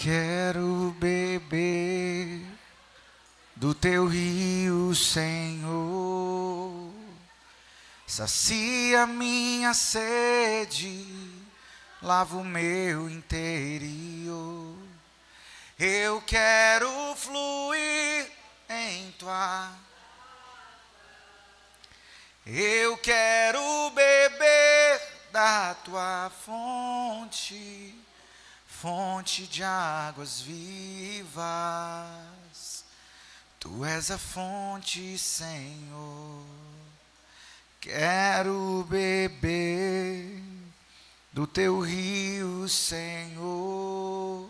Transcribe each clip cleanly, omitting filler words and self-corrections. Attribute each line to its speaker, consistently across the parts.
Speaker 1: quero beber do teu rio, Senhor. Sacia minha sede, lava o meu interior. Eu quero fluir em tua. Eu quero beber da tua fonte, fonte de águas vivas. Tu és a fonte, Senhor. Quero beber do teu rio, Senhor.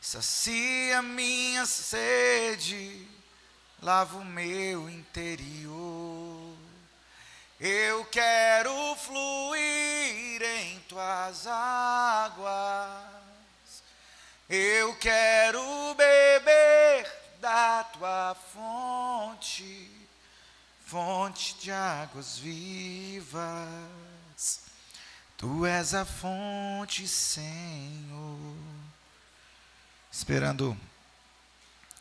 Speaker 1: Sacia minha sede, lava o meu interior. Eu quero fluir em tuas águas. Eu quero beber da tua fonte, fonte de águas vivas. Tu és a fonte, Senhor. Esperando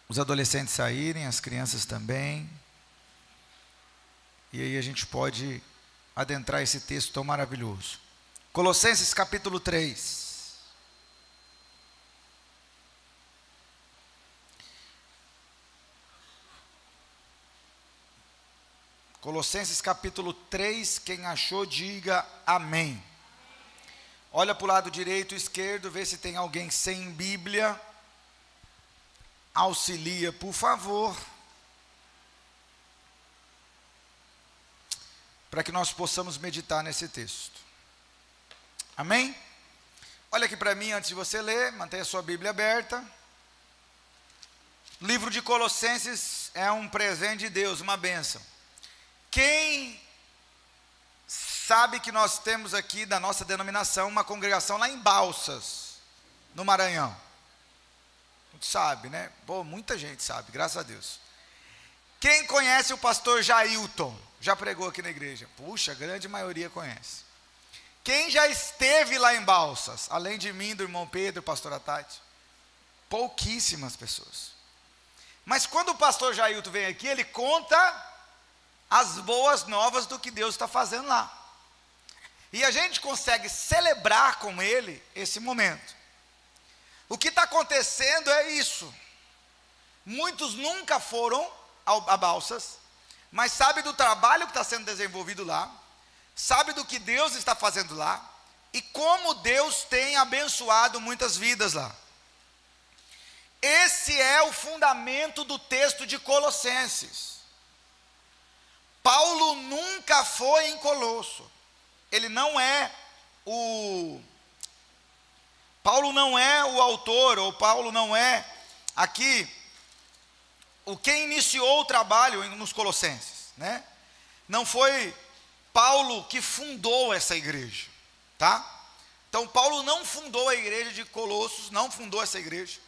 Speaker 1: os adolescentes saírem, as crianças também. E aí a gente pode adentrar esse texto tão maravilhoso. Colossenses capítulo 3. Colossenses capítulo 3, quem achou diga amém. Olha para o lado direito e esquerdo, vê se tem alguém sem Bíblia. Auxilia, por favor. Para que nós possamos meditar nesse texto. Amém? Olha aqui para mim antes de você ler, mantenha a sua Bíblia aberta. O livro de Colossenses é um presente de Deus, uma bênção. Quem sabe que nós temos aqui da nossa denominação uma congregação lá em Balsas, no Maranhão? Muito sabe, né? Pô, muita gente sabe, graças a Deus. Quem conhece o pastor Jailton? Já pregou aqui na igreja? Puxa, a grande maioria conhece. Quem já esteve lá em Balsas? Além de mim, do irmão Pedro, pastora Tati? Pouquíssimas pessoas. Mas quando o pastor Jailton vem aqui, ele conta as boas novas do que Deus está fazendo lá. E a gente consegue celebrar com ele esse momento. O que está acontecendo é isso. Muitos nunca foram a Balsas, mas sabe do trabalho que está sendo desenvolvido lá, sabe do que Deus está fazendo lá, e como Deus tem abençoado muitas vidas lá. Esse é o fundamento do texto de Colossenses. Paulo nunca foi em Colosso. Ele não é Paulo não é o autor, ou Paulo não é aqui quem iniciou o trabalho nos Colossenses, né? Não foi Paulo que fundou essa igreja, tá? Então Paulo não fundou a igreja de Colossos, não fundou essa igreja,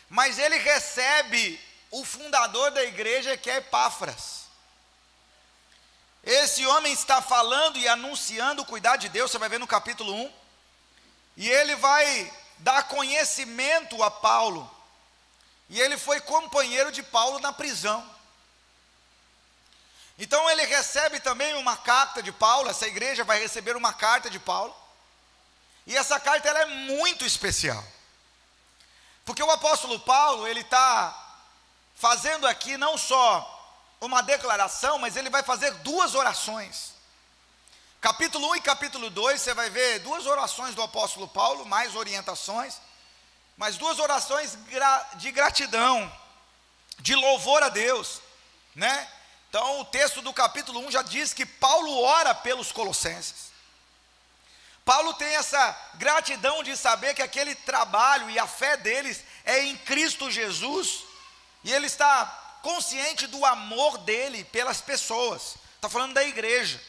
Speaker 1: mas ele recebe o fundador da igreja, que é Epáfras. Esse homem está falando e anunciando o cuidado de Deus, você vai ver no capítulo 1, e ele vai dar conhecimento a Paulo. E ele foi companheiro de Paulo na prisão. Então ele recebe também uma carta de Paulo, essa igreja vai receber uma carta de Paulo. E essa carta ela é muito especial. Porque o apóstolo Paulo, ele está fazendo aqui não só uma declaração, mas ele vai fazer duas orações. Capítulo 1 e capítulo 2, você vai ver duas orações do apóstolo Paulo, mais orientações. Mas duas orações de gratidão, de louvor a Deus, né? Então o texto do capítulo 1 já diz que Paulo ora pelos colossenses. Paulo tem essa gratidão de saber que aquele trabalho e a fé deles é em Cristo Jesus, e ele está consciente do amor dele pelas pessoas. Está falando da igreja.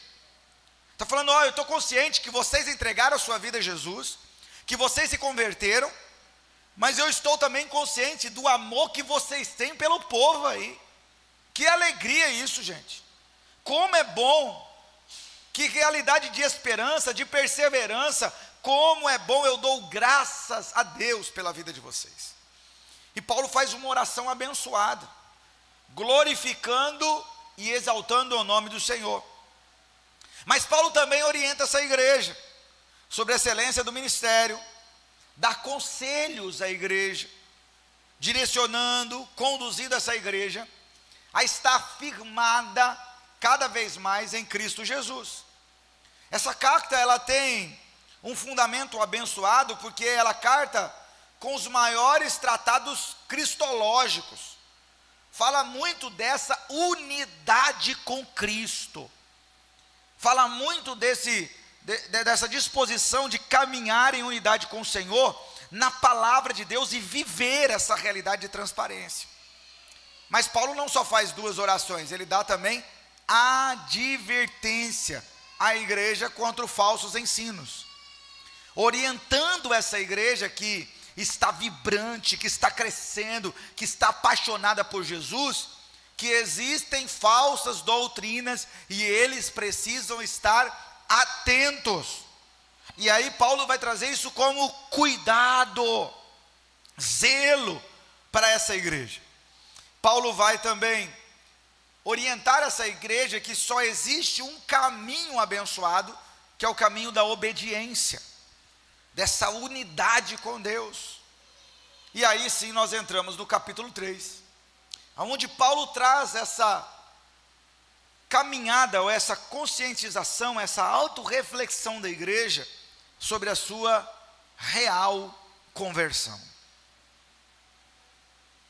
Speaker 1: Está falando, eu estou consciente que vocês entregaram a sua vida a Jesus, que vocês se converteram, mas eu estou também consciente do amor que vocês têm pelo povo aí. Que alegria isso, gente. Como é bom, que realidade de esperança, de perseverança como é bom, eu dou graças a Deus pela vida de vocês. E Paulo faz uma oração abençoada, glorificando e exaltando o nome do Senhor. Mas Paulo também orienta essa igreja sobre a excelência do ministério, dá conselhos à igreja, direcionando, conduzindo essa igreja a estar firmada cada vez mais em Cristo Jesus. Essa carta, ela tem um fundamento abençoado, porque ela carta com os maiores tratados cristológicos, fala muito dessa unidade com Cristo, fala muito dessa disposição de caminhar em unidade com o Senhor, na palavra de Deus, e viver essa realidade de transparência. Mas Paulo não só faz duas orações, ele dá também advertência à igreja contra os falsos ensinos, orientando essa igreja que está vibrante, que está crescendo, que está apaixonada por Jesus, que existem falsas doutrinas e eles precisam estar atentos. E aí Paulo vai trazer isso como cuidado, zelo para essa igreja. Paulo vai também orientar essa igreja que só existe um caminho abençoado, que é o caminho da obediência, dessa unidade com Deus. E aí sim nós entramos no capítulo 3, onde Paulo traz essa caminhada, ou essa conscientização, essa autorreflexão da igreja sobre a sua real conversão.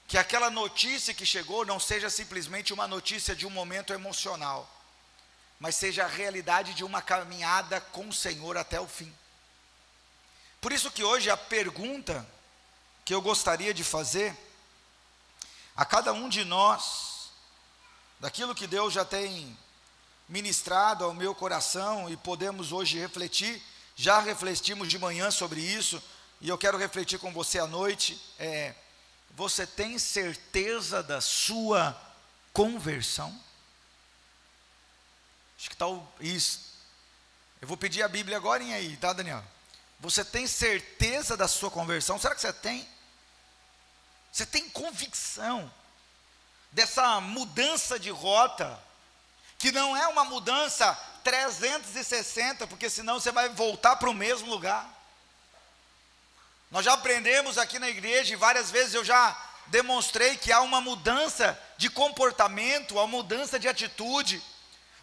Speaker 1: Que aquela notícia que chegou não seja simplesmente uma notícia de um momento emocional, mas seja a realidade de uma caminhada com o Senhor até o fim. Por isso que hoje a pergunta que eu gostaria de fazer a cada um de nós, daquilo que Deus já tem ministrado ao meu coração e podemos hoje refletir, já refletimos de manhã sobre isso, e eu quero refletir com você à noite, você tem certeza da sua conversão? Acho que está isso. Eu vou pedir a Bíblia agora aí, tá, Daniel? Você tem certeza da sua conversão? Será que você tem? Você tem convicção dessa mudança de rota, que não é uma mudança 360, porque senão você vai voltar para o mesmo lugar. Nós já aprendemos aqui na igreja, e várias vezes eu já demonstrei que há uma mudança de comportamento, há uma mudança de atitude,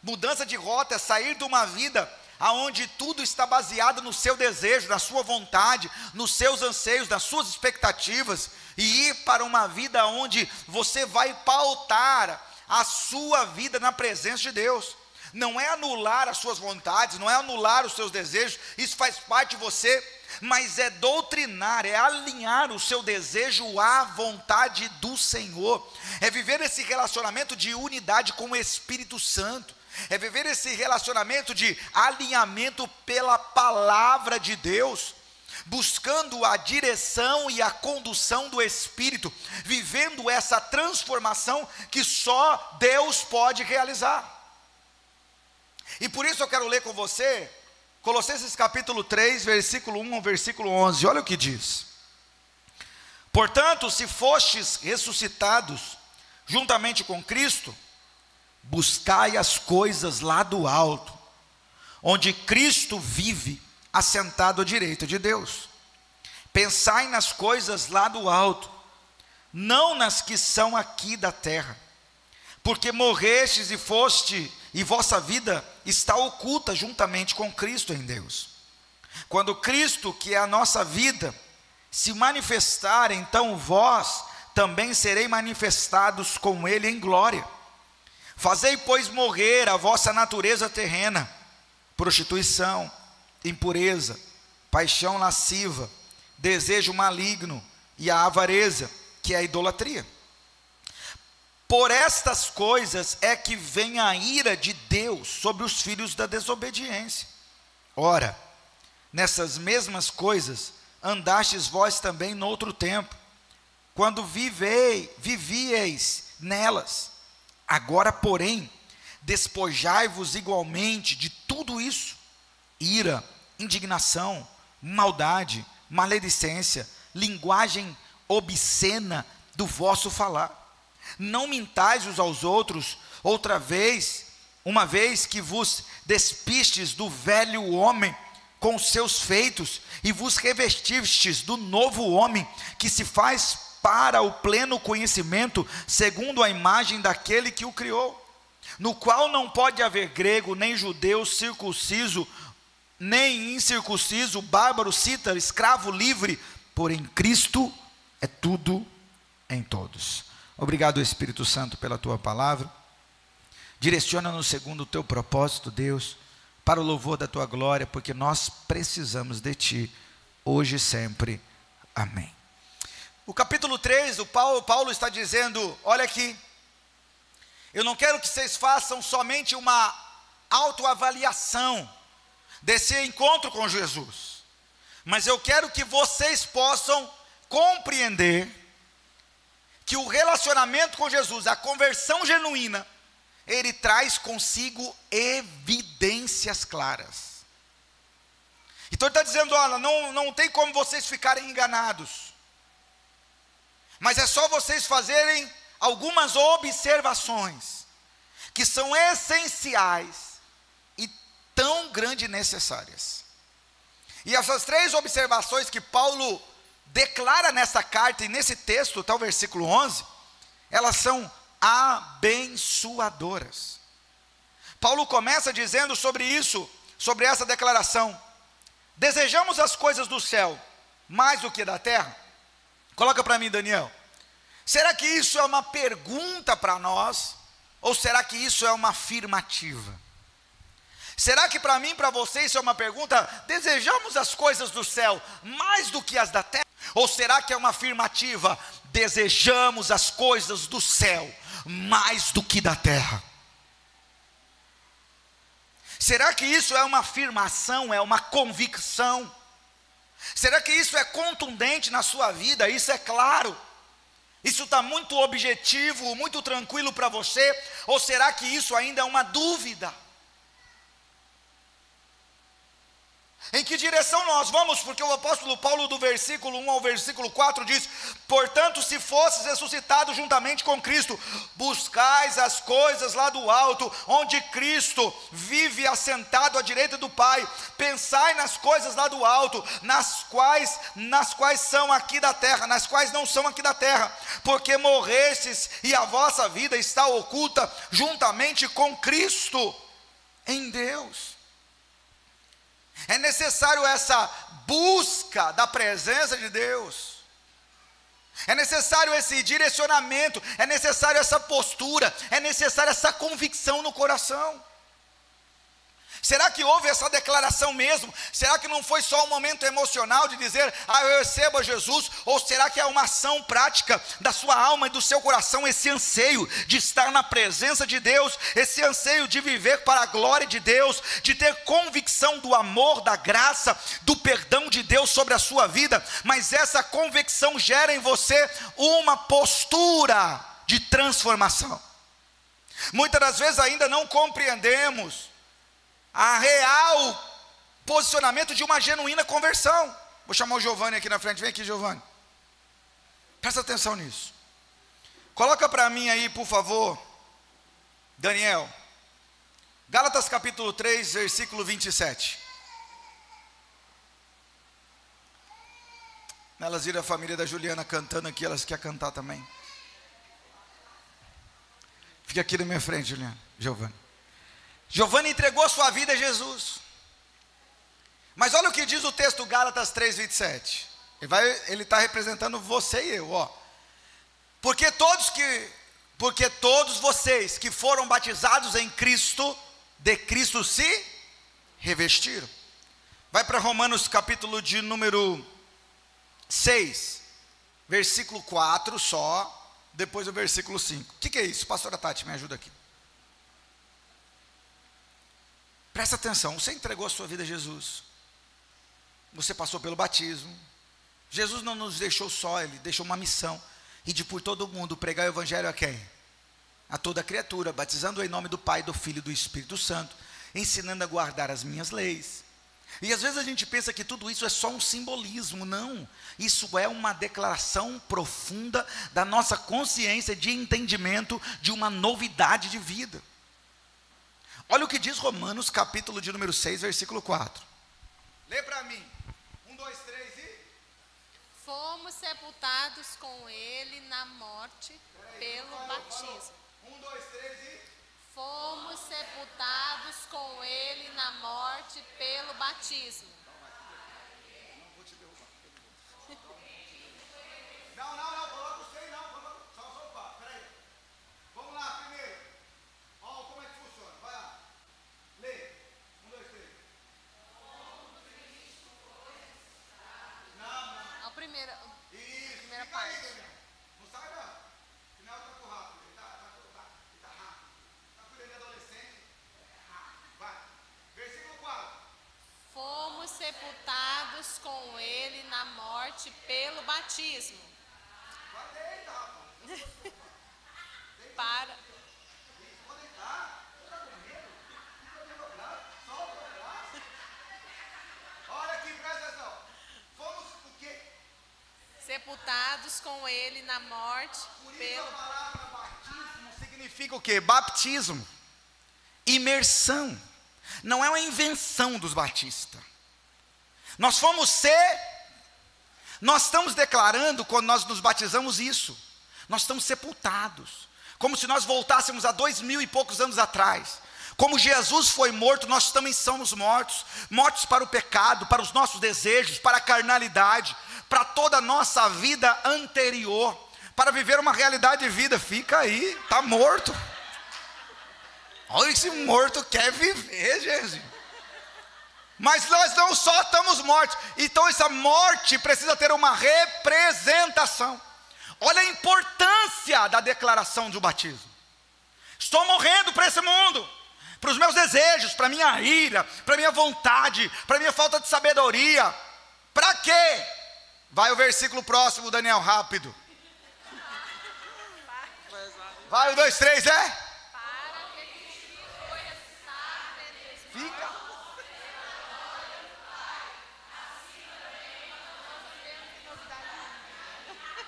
Speaker 1: mudança de rota, é sair de uma vida aonde tudo está baseado no seu desejo, na sua vontade, nos seus anseios, nas suas expectativas, e ir para uma vida onde você vai pautar a sua vida na presença de Deus. Não é anular as suas vontades, não é anular os seus desejos, isso faz parte de você, mas é doutrinar, é alinhar o seu desejo à vontade do Senhor, é viver esse relacionamento de unidade com o Espírito Santo, é viver esse relacionamento de alinhamento pela palavra de Deus, buscando a direção e a condução do Espírito, vivendo essa transformação que só Deus pode realizar. E por isso eu quero ler com você Colossenses capítulo 3, versículo 1 ao versículo 11, olha o que diz: portanto, se fostes ressuscitados juntamente com Cristo, buscai as coisas lá do alto, onde Cristo vive, assentado à direita de Deus. Pensai nas coisas lá do alto, não nas que são aqui da terra, porque morrestes e vossa vida está oculta juntamente com Cristo em Deus. Quando Cristo, que é a nossa vida, se manifestar, então vós também sereis manifestados com Ele em glória. Fazei, pois, morrer a vossa natureza terrena, prostituição, impureza, paixão lasciva, desejo maligno e a avareza, que é a idolatria. Por estas coisas é que vem a ira de Deus sobre os filhos da desobediência. Ora, nessas mesmas coisas andastes vós também noutro tempo, quando vivieis nelas. Agora, porém, despojai-vos igualmente de tudo isso: ira, indignação, maldade, maledicência, linguagem obscena do vosso falar. Não mintais uns aos outros, uma vez que vos despistes do velho homem com os seus feitos, e vos revestistes do novo homem, que se faz para o pleno conhecimento, segundo a imagem daquele que o criou, no qual não pode haver grego, nem judeu, circunciso, nem incircunciso, bárbaro, cítaro, escravo, livre, porém Cristo é tudo em todos. Obrigado, Espírito Santo, pela tua palavra. Direciona-nos segundo o teu propósito, Deus, para o louvor da tua glória, porque nós precisamos de ti, hoje e sempre. Amém. O capítulo 3, Paulo está dizendo, olha aqui, eu não quero que vocês façam somente uma autoavaliação desse encontro com Jesus, mas eu quero que vocês possam compreender que o relacionamento com Jesus, a conversão genuína, ele traz consigo evidências claras. Então ele está dizendo, olha, não tem como vocês ficarem enganados, mas é só vocês fazerem algumas observações, que são essenciais e tão grande e necessárias. E essas 3 observações que Paulo declara nessa carta e nesse texto, até o versículo 11, elas são abençoadoras. Paulo começa dizendo sobre isso, sobre essa declaração: desejamos as coisas do céu mais do que da terra. Coloca para mim, Daniel. Será que isso é uma pergunta para nós, ou será que isso é uma afirmativa? Será que para mim e para você isso é uma pergunta? Desejamos as coisas do céu mais do que as da terra? Ou será que é uma afirmativa? Desejamos as coisas do céu mais do que da terra. Será que isso é uma afirmação, é uma convicção? Será que isso é contundente na sua vida? Isso é claro? Isso está muito objetivo, muito tranquilo para você? Ou será que isso ainda é uma dúvida? Em que direção nós vamos? Porque o apóstolo Paulo, do versículo 1 ao versículo 4 diz: portanto, se fosses ressuscitados juntamente com Cristo, buscais as coisas lá do alto, onde Cristo vive assentado à direita do Pai. Pensai nas coisas lá do alto, nas quais são aqui da terra, nas quais não são aqui da terra, porque morrestes e a vossa vida está oculta juntamente com Cristo em Deus. É necessário essa busca da presença de Deus, é necessário esse direcionamento, é necessário essa postura, é necessário essa convicção no coração. Será que houve essa declaração mesmo? Será que não foi só um momento emocional de dizer, eu recebo a Jesus? Ou será que é uma ação prática da sua alma e do seu coração, esse anseio de estar na presença de Deus, esse anseio de viver para a glória de Deus, de ter convicção do amor, da graça, do perdão de Deus sobre a sua vida, mas essa convicção gera em você uma postura de transformação. Muitas das vezes ainda não compreendemos a real posicionamento de uma genuína conversão. Vou chamar o Giovanni aqui na frente. Vem aqui, Giovanni. Presta atenção nisso. Coloca para mim aí, por favor, Daniel, Gálatas capítulo 3, versículo 27. Elas viram a família da Juliana cantando aqui, elas querem cantar também. Fica aqui na minha frente, Juliana. Giovanni entregou a sua vida a Jesus. Mas olha o que diz o texto Gálatas 3:27. Ele está representando você e eu, ó. Porque todos vocês que foram batizados em Cristo, de Cristo se revestiram. Vai para Romanos capítulo de número 6, versículo 4 só, depois o versículo 5. O que é isso? Pastora Tati, me ajuda aqui. Presta atenção, você entregou a sua vida a Jesus, você passou pelo batismo. Jesus não nos deixou só, Ele deixou uma missão, e de por todo o mundo pregar o evangelho a quem? A toda criatura, batizando em nome do Pai, do Filho e do Espírito Santo, ensinando a guardar as minhas leis. E às vezes a gente pensa que tudo isso é só um simbolismo. Não, isso é uma declaração profunda da nossa consciência de entendimento de uma novidade de vida. Olha o que diz Romanos, capítulo de número 6, versículo 4. Lê para mim. 1, 2, 3 e...
Speaker 2: Fomos sepultados com ele na morte pelo batismo.
Speaker 1: 1, 2, 3 e...
Speaker 2: Fomos sepultados com ele na morte pelo batismo.
Speaker 1: Não vou te derrubar. Não, coloca o 6 não. Só opa, peraí. Vamos lá, primeiro. Ó, como é que funciona, vai lá. Lê. 1, 2, 3. Não.
Speaker 2: A primeira
Speaker 1: Fica
Speaker 2: parte.
Speaker 1: aí, Daniel. Não sai não. Afinal tá com rápido. Ele tá rápido. Tá com ele adolescente. Vai. Versículo 4.
Speaker 2: Fomos sepultados com ele na morte pelo batismo.
Speaker 1: Vai deita, rapaz.
Speaker 2: Para.
Speaker 1: Pode deitar. Tá com medo? Fica bem dobrado. Solta o braço. Olha aqui, presta atenção. Fomos o quê?
Speaker 2: Sepultados com ele na morte
Speaker 1: Por isso
Speaker 2: pelo...
Speaker 1: a palavra batismo significa o quê? Baptismo. Imersão. Não é uma invenção dos batistas. Nós estamos declarando quando nós nos batizamos isso. Nós estamos sepultados. Como se nós voltássemos a 2000 e poucos anos atrás. Como Jesus foi morto, nós também somos mortos. Mortos para o pecado, para os nossos desejos, para a carnalidade, para toda a nossa vida anterior, para viver uma realidade de vida. Fica aí, está morto. Olha, esse morto quer viver, Jesus. Mas nós não só estamos mortos. Então essa morte precisa ter uma representação. Olha a importância da declaração do batismo. Estou morrendo para esse mundo, para os meus desejos, para a minha ira, para a minha vontade, para a minha falta de sabedoria. Para quê? Vai o versículo próximo, Daniel, rápido. Vai o 2, 3, é? Fica.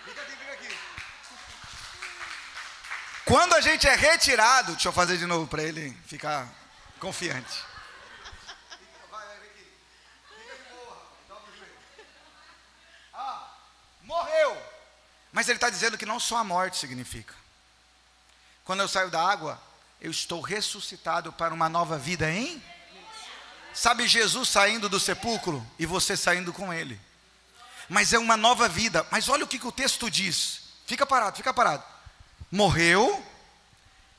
Speaker 1: Fica aqui. Quando a gente é retirado, deixa eu fazer de novo para ele ficar confiante. Vai aqui. Fica de boa, dobra o joelho. Morreu. Mas ele está dizendo que não só a morte significa. Quando eu saio da água, eu estou ressuscitado para uma nova vida, hein? Sabe, Jesus saindo do sepulcro e você saindo com ele. Mas é uma nova vida. Mas olha o que o texto diz. Fica parado. Morreu,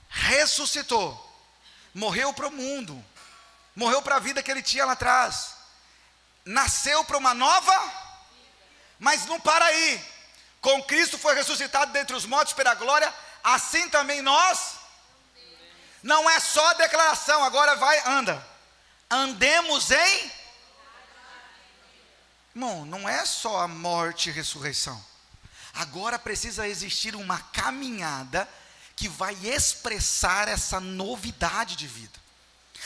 Speaker 1: ressuscitou. Morreu para o mundo. Morreu para a vida que ele tinha lá atrás. Nasceu para uma nova. Mas não para aí. Com Cristo foi ressuscitado dentre os mortos pela glória. Assim também nós. Não é só a declaração. Agora anda. Andemos em... Irmão, não é só a morte e ressurreição. Agora precisa existir uma caminhada que vai expressar essa novidade de vida.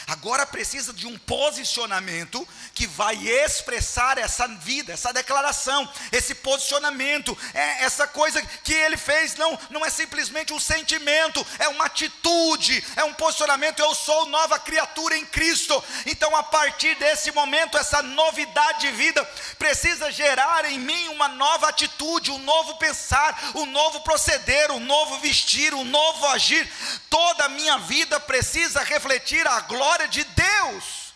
Speaker 1: Agora precisa de um posicionamento que vai expressar essa vida, essa declaração, esse posicionamento, essa coisa que ele fez, não é simplesmente um sentimento, é uma atitude, é um posicionamento. Eu sou nova criatura em Cristo. Então a partir desse momento, essa novidade de vida precisa gerar em mim uma nova atitude, um novo pensar, um novo proceder, um novo vestir, um novo agir. Toda a minha vida precisa refletir a glória de Deus.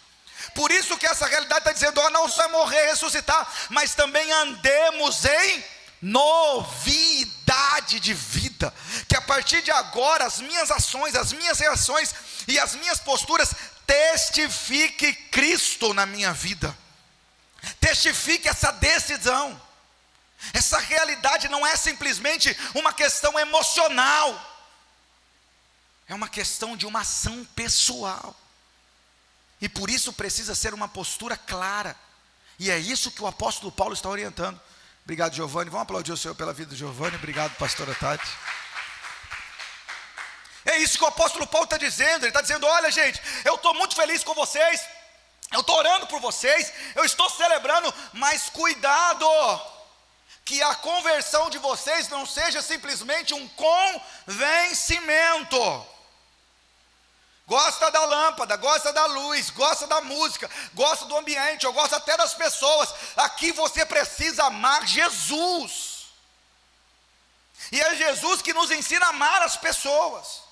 Speaker 1: Por isso que essa realidade está dizendo, não só morrer e ressuscitar, mas também andemos em novidade de vida. Que a partir de agora as minhas ações, as minhas reações e as minhas posturas testifique Cristo na minha vida. Testifique essa decisão. Essa realidade não é simplesmente uma questão emocional. É uma questão de uma ação pessoal. E por isso precisa ser uma postura clara. E é isso que o apóstolo Paulo está orientando. Obrigado, Giovanni. Vamos aplaudir o Senhor pela vida do Giovanni. Obrigado, pastora Tati. É isso que o apóstolo Paulo está dizendo. Ele está dizendo, olha gente, eu estou muito feliz com vocês. eu estou orando por vocês, eu estou celebrando, mas cuidado, que a conversão de vocês não seja simplesmente um convencimento. Gosta da lâmpada, gosta da luz, gosta da música, gosta do ambiente, eu gosto até das pessoas. Aqui você precisa amar Jesus. E é Jesus que nos ensina a amar as pessoas.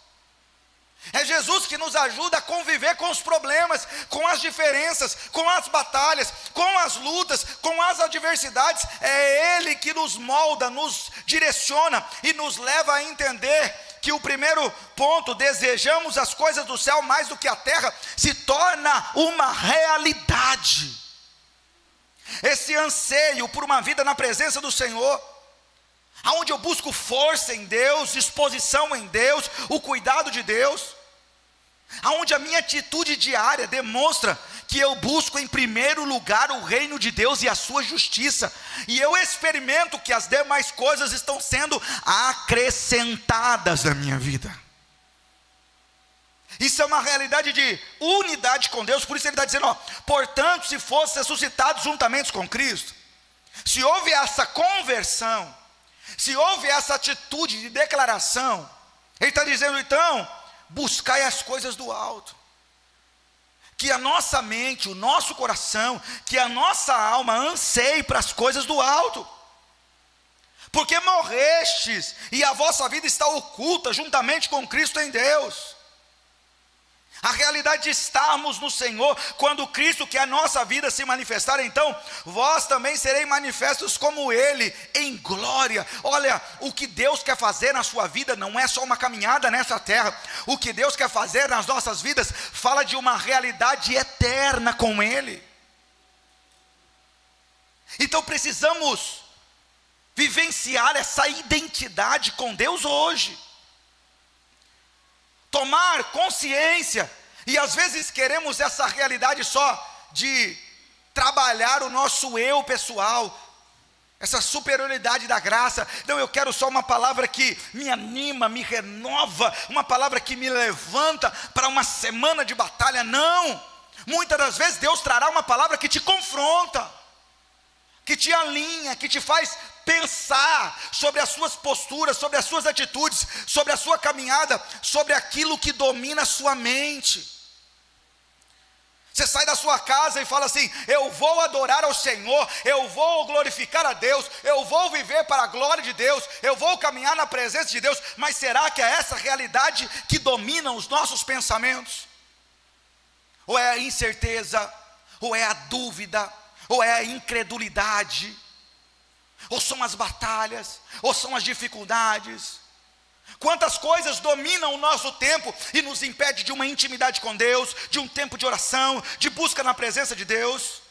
Speaker 1: É Jesus que nos ajuda a conviver com os problemas, com as diferenças, com as batalhas, com as lutas, com as adversidades. É Ele que nos molda, nos direciona e nos leva a entender que o primeiro ponto, desejamos as coisas do céu mais do que a terra, se torna uma realidade. Esse anseio por uma vida na presença do Senhor, aonde eu busco força em Deus, disposição em Deus, o cuidado de Deus, aonde a minha atitude diária demonstra que eu busco em primeiro lugar o reino de Deus e a sua justiça, e eu experimento que as demais coisas estão sendo acrescentadas na minha vida. Isso é uma realidade de unidade com Deus. Por isso ele está dizendo, portanto, se fossem ressuscitados juntamente com Cristo, se houve essa conversão, se houve essa atitude de declaração, ele está dizendo, então, buscai as coisas do alto, que a nossa mente, o nosso coração, que a nossa alma anseie para as coisas do alto, porque morrestes, e a vossa vida está oculta juntamente com Cristo em Deus. A realidade de estarmos no Senhor, quando Cristo, que é a nossa vida, se manifestar, então, vós também sereis manifestos como Ele, em glória. Olha, o que Deus quer fazer na sua vida não é só uma caminhada nessa terra. O que Deus quer fazer nas nossas vidas, fala de uma realidade eterna com Ele. Então precisamos vivenciar essa identidade com Deus hoje. Tomar consciência, e às vezes queremos essa realidade só de trabalhar o nosso eu pessoal, essa superioridade da graça. Não, eu quero só uma palavra que me anima, me renova, uma palavra que me levanta para uma semana de batalha. Não, muitas das vezes Deus trará uma palavra que te confronta, que te alinha, que te faz pensar sobre as suas posturas, sobre as suas atitudes, sobre a sua caminhada, sobre aquilo que domina a sua mente. Você sai da sua casa e fala assim, eu vou adorar ao Senhor, eu vou glorificar a Deus, eu vou viver para a glória de Deus, eu vou caminhar na presença de Deus, mas será que é essa realidade que domina os nossos pensamentos? Ou é a incerteza, ou é a dúvida, ou é a incredulidade, ou são as batalhas, ou são as dificuldades? Quantas coisas dominam o nosso tempo e nos impede de uma intimidade com Deus, de um tempo de oração, de busca na presença de Deus?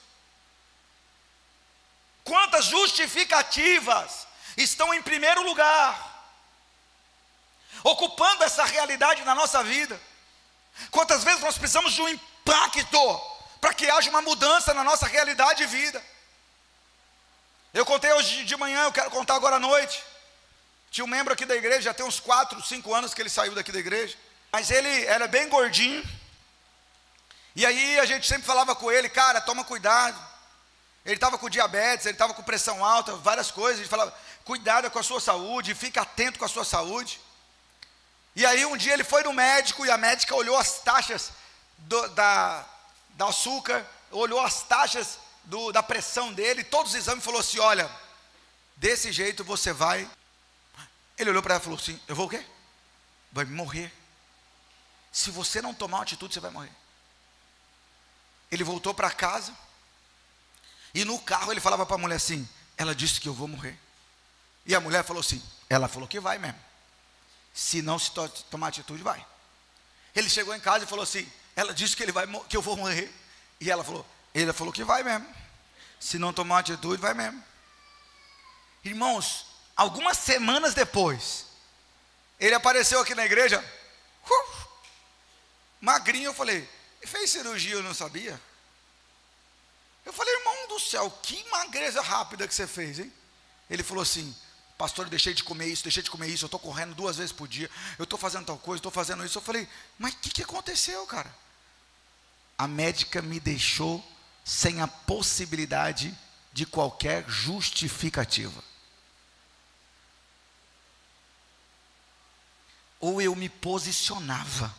Speaker 1: Quantas justificativas estão em primeiro lugar, ocupando essa realidade na nossa vida? Quantas vezes nós precisamos de um impacto para que haja uma mudança na nossa realidade de vida? Eu contei hoje de manhã, eu quero contar agora à noite. Tinha um membro aqui da igreja, já tem uns 4, 5 anos que ele saiu daqui da igreja, mas ele era bem gordinho, e aí a gente sempre falava com ele, cara, toma cuidado. Ele estava com diabetes, ele estava com pressão alta, várias coisas. A gente falava, cuidado com a sua saúde, fica atento com a sua saúde. E aí um dia ele foi no médico, e a médica olhou as taxas da açúcar, olhou as taxas da pressão dele, todos os exames, falou assim, olha, desse jeito você vai. Ele olhou para ela e falou assim, eu vou o quê? Vai morrer. Se você não tomar uma atitude, você vai morrer. Ele voltou para casa, e no carro ele falava para a mulher assim, ela disse que eu vou morrer. E a mulher falou assim, ela falou que vai mesmo. Se não se tomar atitude, vai. Ele chegou em casa e falou assim, ela disse que eu vou morrer. E ela falou, ele falou que vai mesmo. Se não tomar atitude, vai mesmo. Irmãos, algumas semanas depois, ele apareceu aqui na igreja, magrinho. Eu falei, fez cirurgia, eu não sabia. Eu falei, irmão do céu, que magreza rápida que você fez, hein? Ele falou assim, pastor, eu deixei de comer isso, eu estou correndo 2 vezes por dia, eu estou fazendo tal coisa, estou fazendo isso. Eu falei, mas o que aconteceu, cara? a médica me deixou sem a possibilidade de qualquer justificativa. Ou eu me posicionava,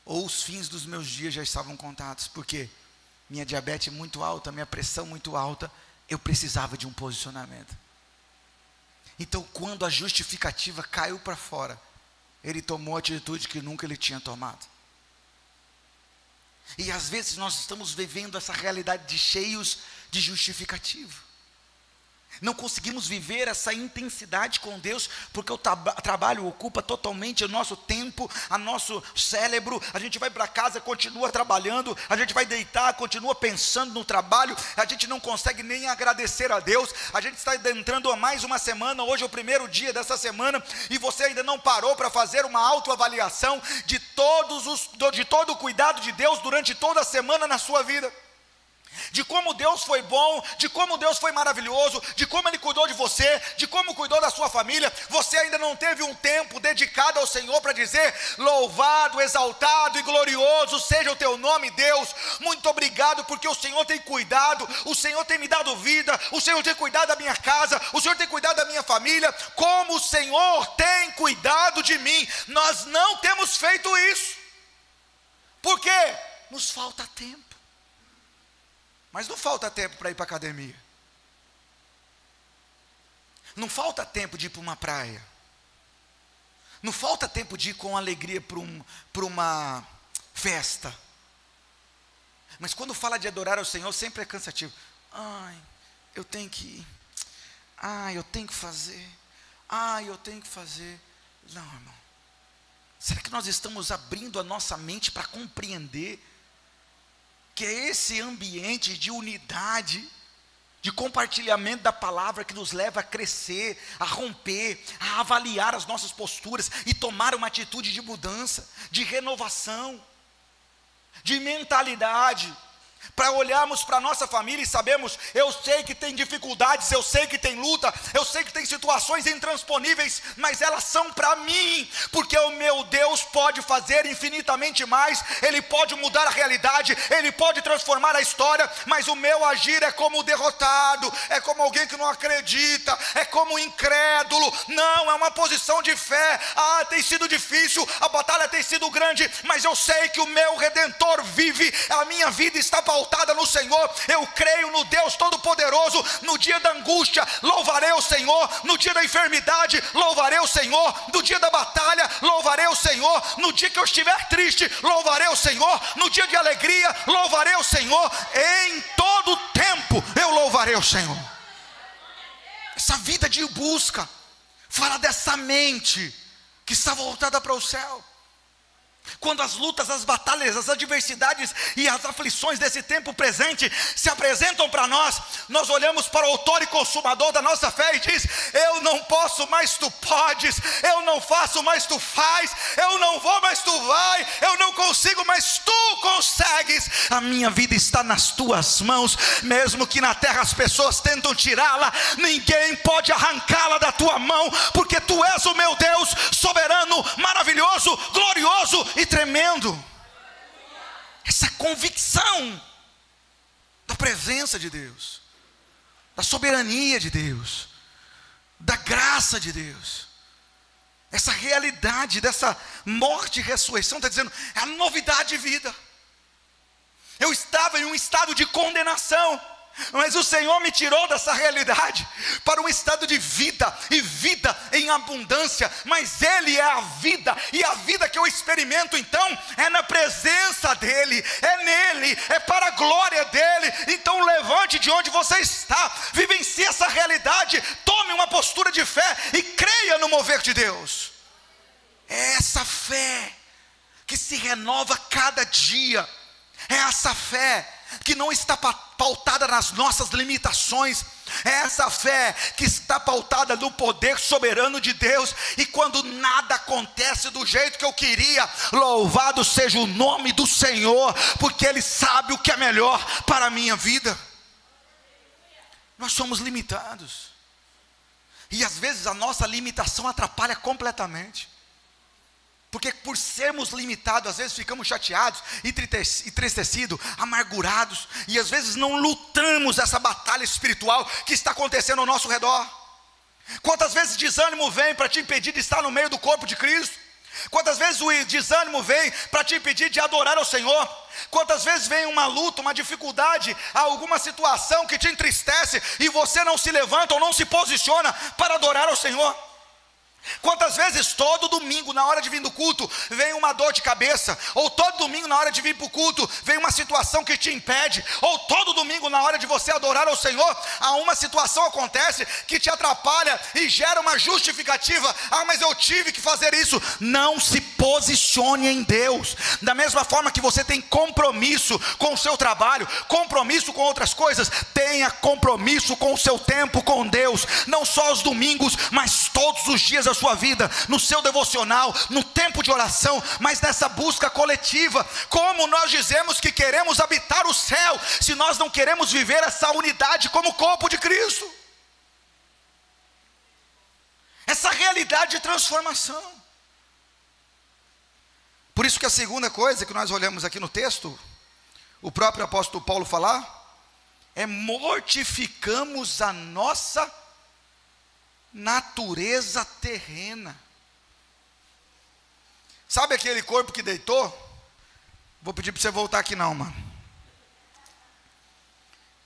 Speaker 1: ou os fins dos meus dias já estavam contados, porque minha diabetes muito alta, minha pressão muito alta, eu precisava de um posicionamento. Então, quando a justificativa caiu para fora, ele tomou a atitude que nunca ele tinha tomado. E às vezes nós estamos vivendo essa realidade de cheios de justificativa. Não conseguimos viver essa intensidade com Deus, porque o trabalho ocupa totalmente o nosso tempo, o nosso cérebro. A gente vai para casa, continua trabalhando, a gente vai deitar, continua pensando no trabalho, a gente não consegue nem agradecer a Deus. A gente está entrando a mais uma semana, hoje é o primeiro dia dessa semana, e você ainda não parou para fazer uma autoavaliação de todo o cuidado de Deus durante toda a semana na sua vida. De como Deus foi bom, de como Deus foi maravilhoso, de como Ele cuidou de você, de como cuidou da sua família. Você ainda não teve um tempo dedicado ao Senhor para dizer: louvado, exaltado e glorioso seja o teu nome, Deus. Muito obrigado, porque o Senhor tem cuidado, o Senhor tem me dado vida, o Senhor tem cuidado da minha casa, o Senhor tem cuidado da minha família. Como o Senhor tem cuidado de mim. Nós não temos feito isso. Por quê? Nos falta tempo. Mas não falta tempo para ir para a academia. Não falta tempo de ir para uma praia. Não falta tempo de ir com alegria para uma festa. Mas quando fala de adorar ao Senhor, sempre é cansativo. Ai, eu tenho que ir. Ai, eu tenho que fazer. Ai, eu tenho que fazer. Não, irmão. Será que nós estamos abrindo a nossa mente para compreender que é esse ambiente de unidade, de compartilhamento da palavra que nos leva a crescer, a romper, a avaliar as nossas posturas e tomar uma atitude de mudança, de renovação, de mentalidade, para olharmos para a nossa família e sabemos: eu sei que tem dificuldades, eu sei que tem luta, eu sei que tem situações intransponíveis, mas elas são para mim, porque o meu Deus pode fazer infinitamente mais. Ele pode mudar a realidade, Ele pode transformar a história, mas o meu agir é como derrotado, é como alguém que não acredita, é como incrédulo. Não, é uma posição de fé. Tem sido difícil, a batalha tem sido grande, mas eu sei que o meu Redentor vive, a minha vida está pautada no Senhor. Eu creio no Deus Todo-Poderoso. No dia da angústia, louvarei o Senhor. No dia da enfermidade, louvarei o Senhor. No dia da batalha, louvarei o Senhor. No dia que eu estiver triste, louvarei o Senhor. No dia de alegria, louvarei o Senhor. Em todo tempo, eu louvarei o Senhor. Essa vida de busca fala dessa mente que está voltada para o céu. Quando as lutas, as batalhas, as adversidades e as aflições desse tempo presente se apresentam para nós, nós olhamos para o autor e consumador da nossa fé e diz: eu não posso, mas tu podes. Eu não faço, mas tu faz. Eu não vou, mas tu vai. Eu não consigo, mas tu consegues. A minha vida está nas tuas mãos. Mesmo que na terra as pessoas tentam tirá-la, ninguém pode arrancá-la da tua mão, porque tu és o meu Deus soberano, maravilhoso, glorioso e tremendo. Essa convicção da presença de Deus, da soberania de Deus, da graça de Deus, essa realidade dessa morte e ressurreição, está dizendo: é a novidade de vida. Eu estava em um estado de condenação, mas o Senhor me tirou dessa realidade para um estado de vida, e vida em abundância. Mas Ele é a vida, e a vida que eu experimento então é na presença dEle, é nele, é para a glória dEle. Então levante de onde você está, vivencie essa realidade, tome uma postura de fé e creia no mover de Deus. É essa fé que se renova cada dia, é essa fé que não está pautada nas nossas limitações, é essa fé que está pautada no poder soberano de Deus. E quando nada acontece do jeito que eu queria, louvado seja o nome do Senhor, porque Ele sabe o que é melhor para a minha vida. Nós somos limitados, e às vezes a nossa limitação atrapalha completamente. Porque por sermos limitados, às vezes ficamos chateados, entristecidos, amargurados, e às vezes não lutamos essa batalha espiritual que está acontecendo ao nosso redor. Quantas vezes desânimo vem para te impedir de estar no meio do corpo de Cristo? Quantas vezes o desânimo vem para te impedir de adorar ao Senhor? Quantas vezes vem uma luta, uma dificuldade, alguma situação que te entristece e você não se levanta ou não se posiciona para adorar ao Senhor? Quantas vezes todo domingo na hora de vir do culto vem uma dor de cabeça, ou todo domingo na hora de vir para o culto vem uma situação que te impede, ou todo domingo na hora de você adorar ao Senhor, uma situação acontece que te atrapalha e gera uma justificativa, mas eu tive que fazer isso. Não se posicione em Deus, da mesma forma que você tem compromisso com o seu trabalho, compromisso com outras coisas, tenha compromisso com o seu tempo com Deus, não só aos domingos, mas todos os dias da sua vida, no seu devocional, no tempo de oração, mas nessa busca coletiva. Como nós dizemos que queremos habitar o céu, se nós não queremos viver essa unidade como corpo de Cristo? Essa realidade de transformação. Por isso que a segunda coisa que nós olhamos aqui no texto, o próprio apóstolo Paulo falar, é mortificamos a nossa natureza terrena. Sabe aquele corpo que deitou? Vou pedir para você voltar aqui não, mano.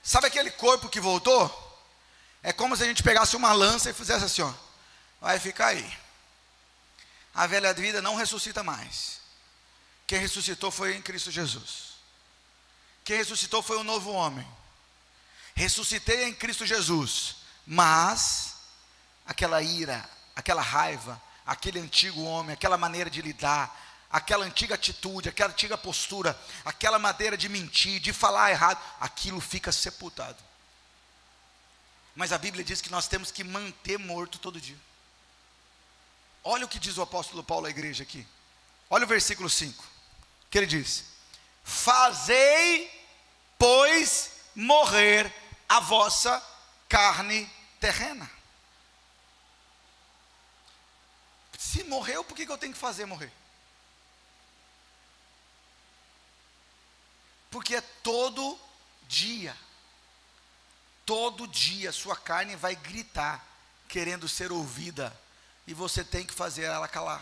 Speaker 1: Sabe aquele corpo que voltou? É como se a gente pegasse uma lança e fizesse assim, ó. Vai ficar aí. A velha vida não ressuscita mais. Quem ressuscitou foi em Cristo Jesus. Quem ressuscitou foi um novo homem. Ressuscitei em Cristo Jesus, mas aquela ira, aquela raiva, aquele antigo homem, aquela maneira de lidar, aquela antiga atitude, aquela antiga postura, aquela maneira de mentir, de falar errado, aquilo fica sepultado. Mas a Bíblia diz que nós temos que manter morto todo dia. Olha o que diz o apóstolo Paulo à igreja aqui. Olha o versículo 5, que ele diz: fazei, pois, morrer a vossa carne terrena. Se morreu, por que eu tenho que fazer morrer? Porque é todo dia sua carne vai gritar, querendo ser ouvida, e você tem que fazer ela calar.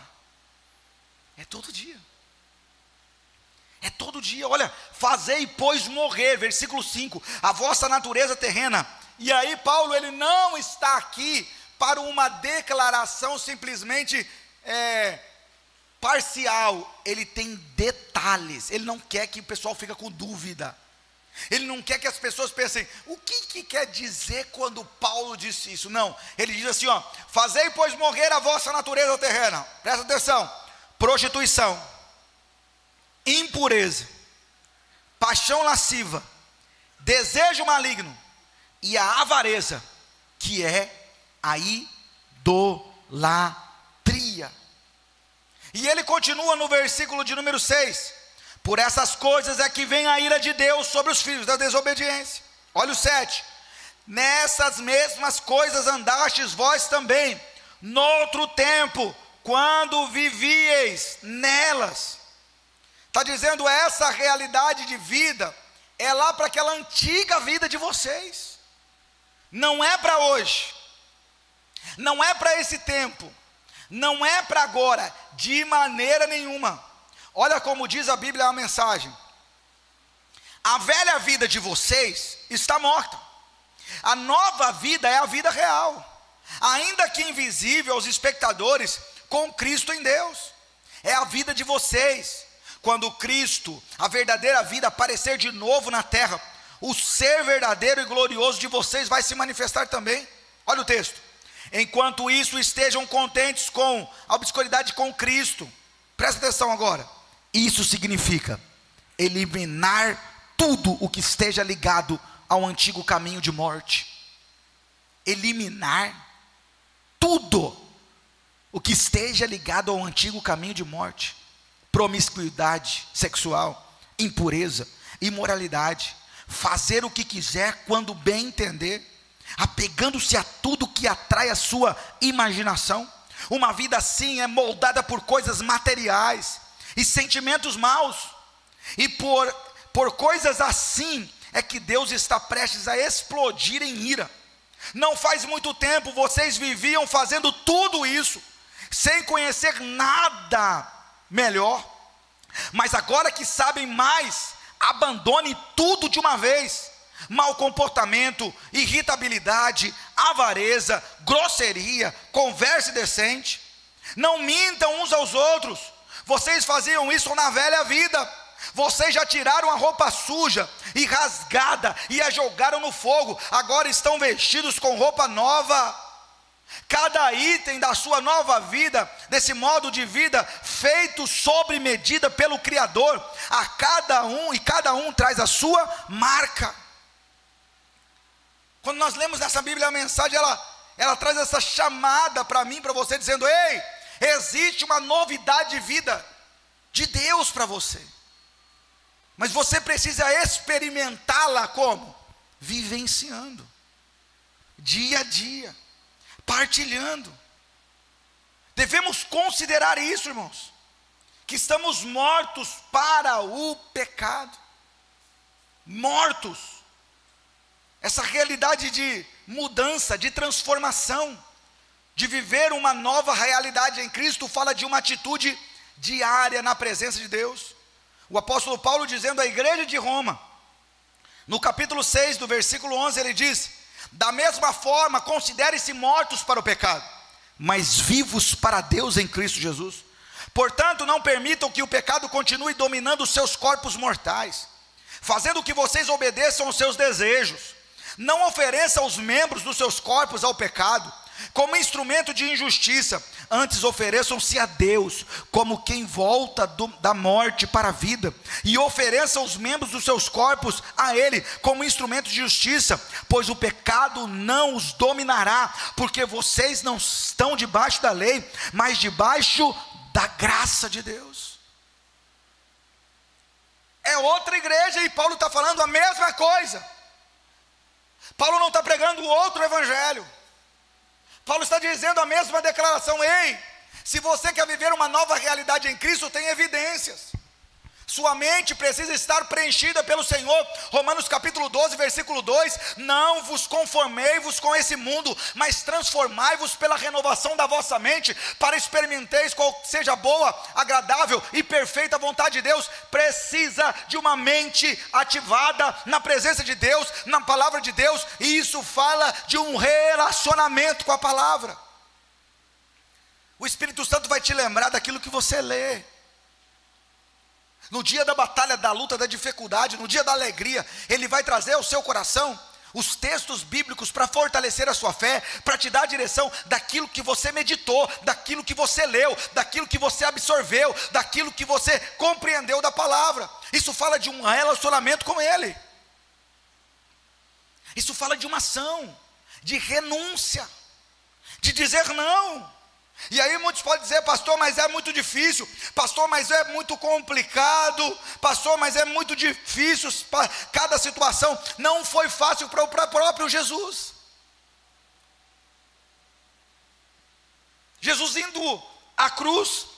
Speaker 1: É todo dia. É todo dia. Olha, fazei, pois, morrer, versículo 5, a vossa natureza terrena. E aí Paulo, ele não está aqui para uma declaração simplesmente parcial. Ele tem detalhes. Ele não quer que o pessoal fique com dúvida. Ele não quer que as pessoas pensem, o que quer dizer quando Paulo disse isso? Não, ele diz assim, ó: fazei, pois, morrer a vossa natureza terrena. Presta atenção: prostituição, impureza, paixão lasciva, desejo maligno e a avareza, que é a idolatria. E ele continua no versículo de número 6: por essas coisas é que vem a ira de Deus sobre os filhos da desobediência. Olha o 7: nessas mesmas coisas andastes vós também, noutro tempo, quando vivieis nelas. Está dizendo, essa realidade de vida é lá para aquela antiga vida de vocês, não é para hoje, não é para esse tempo, não é para agora, de maneira nenhuma. Olha como diz a Bíblia, a mensagem: a velha vida de vocês está morta, a nova vida é a vida real, ainda que invisível aos espectadores, com Cristo em Deus. É a vida de vocês. Quando Cristo, a verdadeira vida, aparecer de novo na terra, o ser verdadeiro e glorioso de vocês vai se manifestar também. Olha o texto: enquanto isso estejam contentes com a obscuridade com Cristo. Presta atenção agora. Isso significa eliminar tudo o que esteja ligado ao antigo caminho de morte. Eliminar tudo o que esteja ligado ao antigo caminho de morte. Promiscuidade sexual, impureza, imoralidade, fazer o que quiser quando bem entender, apegando-se a tudo que atrai a sua imaginação. Uma vida assim é moldada por coisas materiais e sentimentos maus. E por coisas assim é que Deus está prestes a explodir em ira. Não faz muito tempo vocês viviam fazendo tudo isso, sem conhecer nada melhor. Mas agora que sabem mais, abandonem tudo de uma vez: mau comportamento, irritabilidade, avareza, grosseria, conversa indecente. Não mintam uns aos outros. Vocês faziam isso na velha vida. Vocês já tiraram a roupa suja e rasgada e a jogaram no fogo. Agora estão vestidos com roupa nova. Cada item da sua nova vida, desse modo de vida feito sob medida pelo Criador, a cada um traz a sua marca. Quando nós lemos essa Bíblia, a mensagem ela traz essa chamada para mim, para você, dizendo: ei, existe uma novidade de vida de Deus para você, mas você precisa experimentá-la como? Vivenciando, dia a dia, partilhando. Devemos considerar isso, irmãos, que estamos mortos para o pecado, mortos. Essa realidade de mudança, de transformação, de viver uma nova realidade em Cristo, fala de uma atitude diária na presença de Deus. O apóstolo Paulo, dizendo à igreja de Roma, no capítulo 6, do versículo 11, ele diz: da mesma forma, considerem-se mortos para o pecado, mas vivos para Deus em Cristo Jesus. Portanto, não permitam que o pecado continue dominando os seus corpos mortais, fazendo que vocês obedeçam aos seus desejos. Não ofereçam os membros dos seus corpos ao pecado, como instrumento de injustiça. Antes ofereçam-se a Deus, como quem volta da morte para a vida. E ofereçam os membros dos seus corpos a Ele, como instrumento de justiça. Pois o pecado não os dominará, porque vocês não estão debaixo da lei, mas debaixo da graça de Deus. É outra igreja, e Paulo está falando a mesma coisa. Paulo não está pregando outro evangelho. Paulo está dizendo a mesma declaração: ei, se você quer viver uma nova realidade em Cristo, tem evidências. Sua mente precisa estar preenchida pelo Senhor. Romanos capítulo 12, versículo 2: não vos conformei-vos com esse mundo, mas transformai-vos pela renovação da vossa mente, para experimenteis qual seja boa, agradável e perfeita vontade de Deus. Precisa de uma mente ativada na presença de Deus, na palavra de Deus, e isso fala de um relacionamento com a palavra. O Espírito Santo vai te lembrar daquilo que você lê. No dia da batalha, da luta, da dificuldade, no dia da alegria, Ele vai trazer ao seu coração os textos bíblicos para fortalecer a sua fé, para te dar a direção daquilo que você meditou, daquilo que você leu, daquilo que você absorveu, daquilo que você compreendeu da palavra. Isso fala de um relacionamento com Ele. Isso fala de uma ação, de renúncia, de dizer não. E aí muitos podem dizer: pastor, mas é muito difícil, pastor, mas é muito complicado, pastor, mas é muito difícil, cada situação. Não foi fácil para o próprio Jesus. Jesus indo à cruz,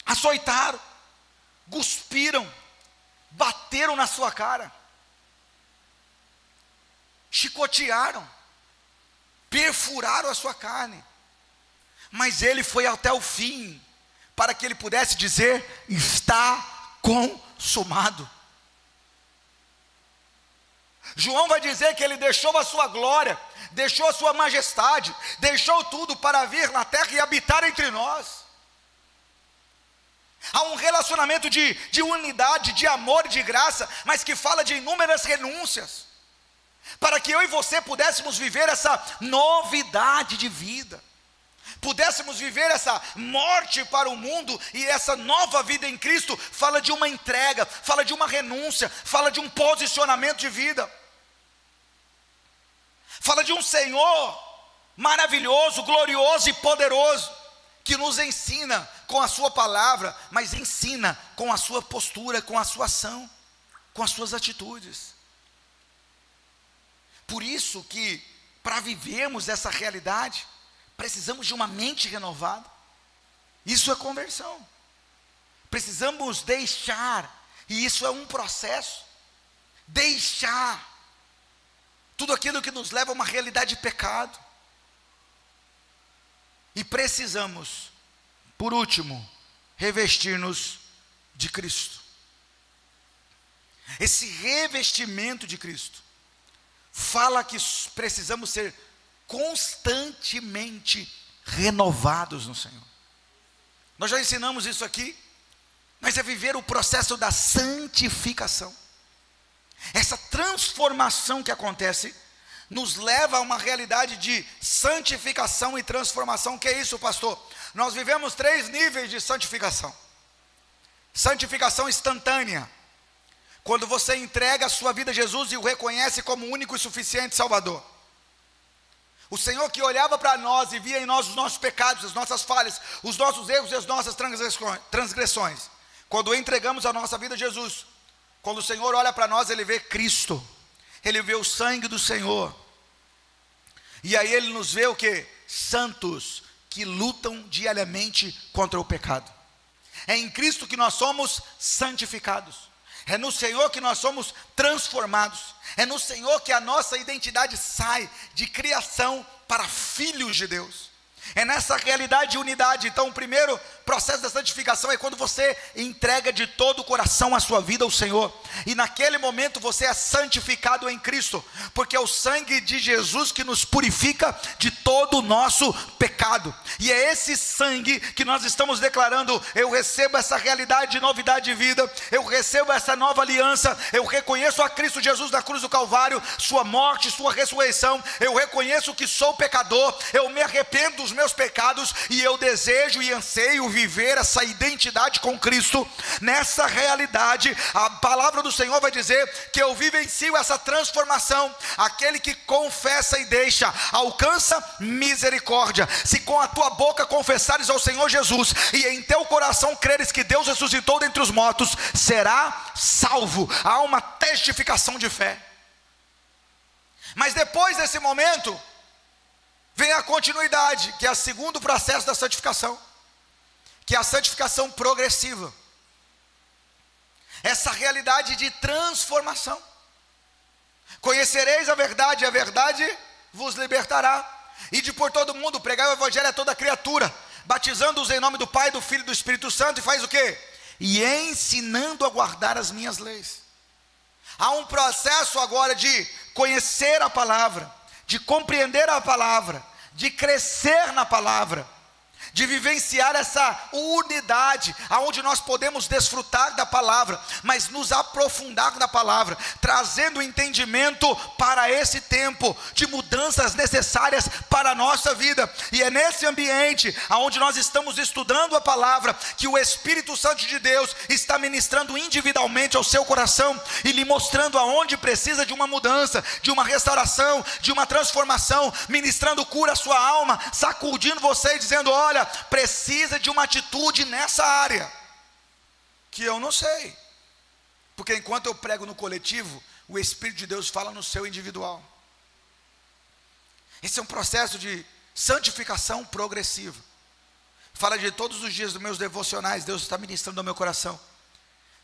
Speaker 1: açoitaram, cuspiram, bateram na sua cara, chicotearam, perfuraram a sua carne. Mas Ele foi até o fim, para que Ele pudesse dizer: está consumado. João vai dizer que Ele deixou a sua glória, deixou a sua majestade, deixou tudo para vir na terra e habitar entre nós. Há um relacionamento de unidade, de amor e de graça, mas que fala de inúmeras renúncias, para que eu e você pudéssemos viver essa novidade de vida, pudéssemos viver essa morte para o mundo, e essa nova vida em Cristo fala de uma entrega, fala de uma renúncia, fala de um posicionamento de vida, fala de um Senhor maravilhoso, glorioso e poderoso, que nos ensina com a sua palavra, mas ensina com a sua postura, com a sua ação, com as suas atitudes. Por isso que, para vivermos essa realidade, Precisamos de uma mente renovada. Isso é conversão. Precisamos deixar, e isso é um processo, deixar tudo aquilo que nos leva a uma realidade de pecado. E precisamos, por último, revestir-nos de Cristo. Esse revestimento de Cristo fala que precisamos ser constantemente renovados no Senhor. Nós já ensinamos isso aqui, mas é viver o processo da santificação. Essa transformação que acontece nos leva a uma realidade de santificação e transformação. Que é isso, pastor? Nós vivemos 3 níveis de santificação. Santificação instantânea, quando você entrega a sua vida a Jesus e o reconhece como único e suficiente Salvador. O Senhor que olhava para nós e via em nós os nossos pecados, as nossas falhas, os nossos erros e as nossas transgressões. Quando entregamos a nossa vida a Jesus, quando o Senhor olha para nós, Ele vê Cristo, Ele vê o sangue do Senhor. E aí Ele nos vê o quê? Santos, que lutam diariamente contra o pecado. É em Cristo que nós somos santificados. É no Senhor que nós somos transformados. É no Senhor que a nossa identidade sai de criação para filhos de Deus. É nessa realidade de unidade. Então o primeiro processo da santificação é quando você entrega de todo o coração a sua vida ao Senhor, e naquele momento você é santificado em Cristo, porque é o sangue de Jesus que nos purifica de todo o nosso pecado. E é esse sangue que nós estamos declarando: eu recebo essa realidade de novidade de vida, eu recebo essa nova aliança, eu reconheço a Cristo Jesus na cruz do Calvário, sua morte, sua ressurreição, eu reconheço que sou pecador, eu me arrependo dos meus pecados, e eu desejo e anseio viver essa identidade com Cristo. Nessa realidade, a palavra do Senhor vai dizer que eu vivencio essa transformação. Aquele que confessa e deixa, alcança misericórdia. Se com a tua boca confessares ao Senhor Jesus, e em teu coração creres que Deus ressuscitou dentre os mortos, será salvo. Há uma testificação de fé. Mas depois desse momento, vem a continuidade, que é o segundo processo da santificação, que é a santificação progressiva. Essa realidade de transformação. Conhecereis a verdade, e a verdade vos libertará. Ide por todo mundo, pregai o evangelho a toda criatura, batizando-os em nome do Pai, do Filho e do Espírito Santo, e faz o quê? E ensinando a guardar as minhas leis. Há um processo agora de conhecer a palavra, de compreender a palavra, de crescer na palavra, de vivenciar essa unidade, aonde nós podemos desfrutar da palavra, mas nos aprofundar na palavra, trazendo entendimento para esse tempo de mudanças necessárias para a nossa vida. E é nesse ambiente, aonde nós estamos estudando a palavra, que o Espírito Santo de Deus está ministrando individualmente ao seu coração, e lhe mostrando aonde precisa de uma mudança, de uma restauração, de uma transformação, ministrando cura à sua alma, sacudindo você e dizendo: olha, precisa de uma atitude nessa área, que eu não sei, porque enquanto eu prego no coletivo, o Espírito de Deus fala no seu individual. Esse é um processo de santificação progressiva. Fala de todos os dias dos meus devocionais, Deus está ministrando ao meu coração,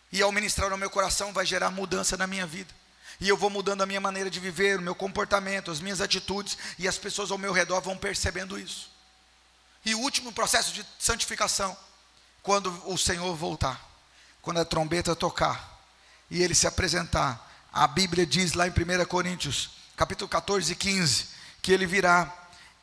Speaker 1: e ao ministrar ao meu coração vai gerar mudança na minha vida, e eu vou mudando a minha maneira de viver, o meu comportamento, as minhas atitudes, e as pessoas ao meu redor vão percebendo isso. E o último processo de santificação, quando o Senhor voltar, quando a trombeta tocar e Ele se apresentar. A Bíblia diz lá em 1 Coríntios, capítulo 14 e 15, que Ele virá,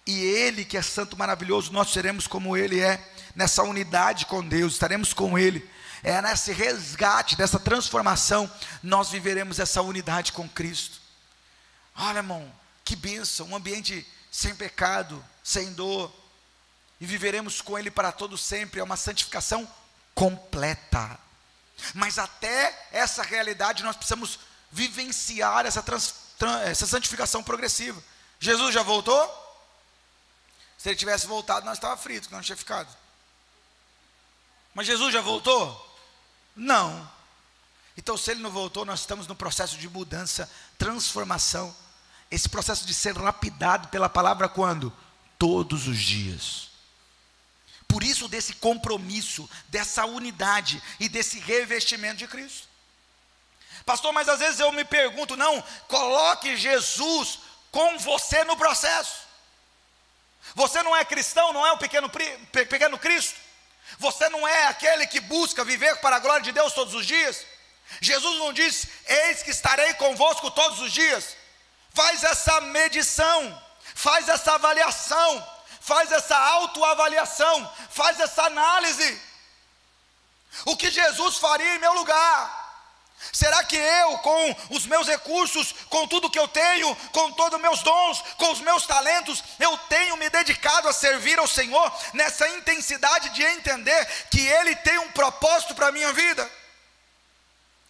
Speaker 1: e Ele que é santo, maravilhoso, nós seremos como Ele é, nessa unidade com Deus, estaremos com Ele. É nesse resgate, dessa transformação, nós viveremos essa unidade com Cristo. Olha, irmão, que bênção, um ambiente sem pecado, sem dor, e viveremos com Ele para todo sempre. É uma santificação completa. Mas até essa realidade nós precisamos vivenciar essa santificação progressiva. Jesus já voltou? Se Ele tivesse voltado, nós estávamos fritos, que não tinha ficado. Mas Jesus já voltou? Não. Então, se Ele não voltou, nós estamos no processo de mudança, transformação. Esse processo de ser lapidado pela palavra quando? todos os dias. Por isso desse compromisso, dessa unidade e desse revestimento de Cristo. Pastor, mas às vezes eu me pergunto, não, coloque Jesus com você no processo. Você não é cristão, não é o pequeno Cristo? Você não é aquele que busca viver para a glória de Deus todos os dias? Jesus não disse, eis que estarei convosco todos os dias. Faz essa medição, faz essa avaliação, faz essa autoavaliação, faz essa análise. O que Jesus faria em meu lugar? Será que eu, com os meus recursos, com tudo que eu tenho, com todos os meus dons, com os meus talentos, eu tenho me dedicado a servir ao Senhor nessa intensidade de entender que Ele tem um propósito para a minha vida?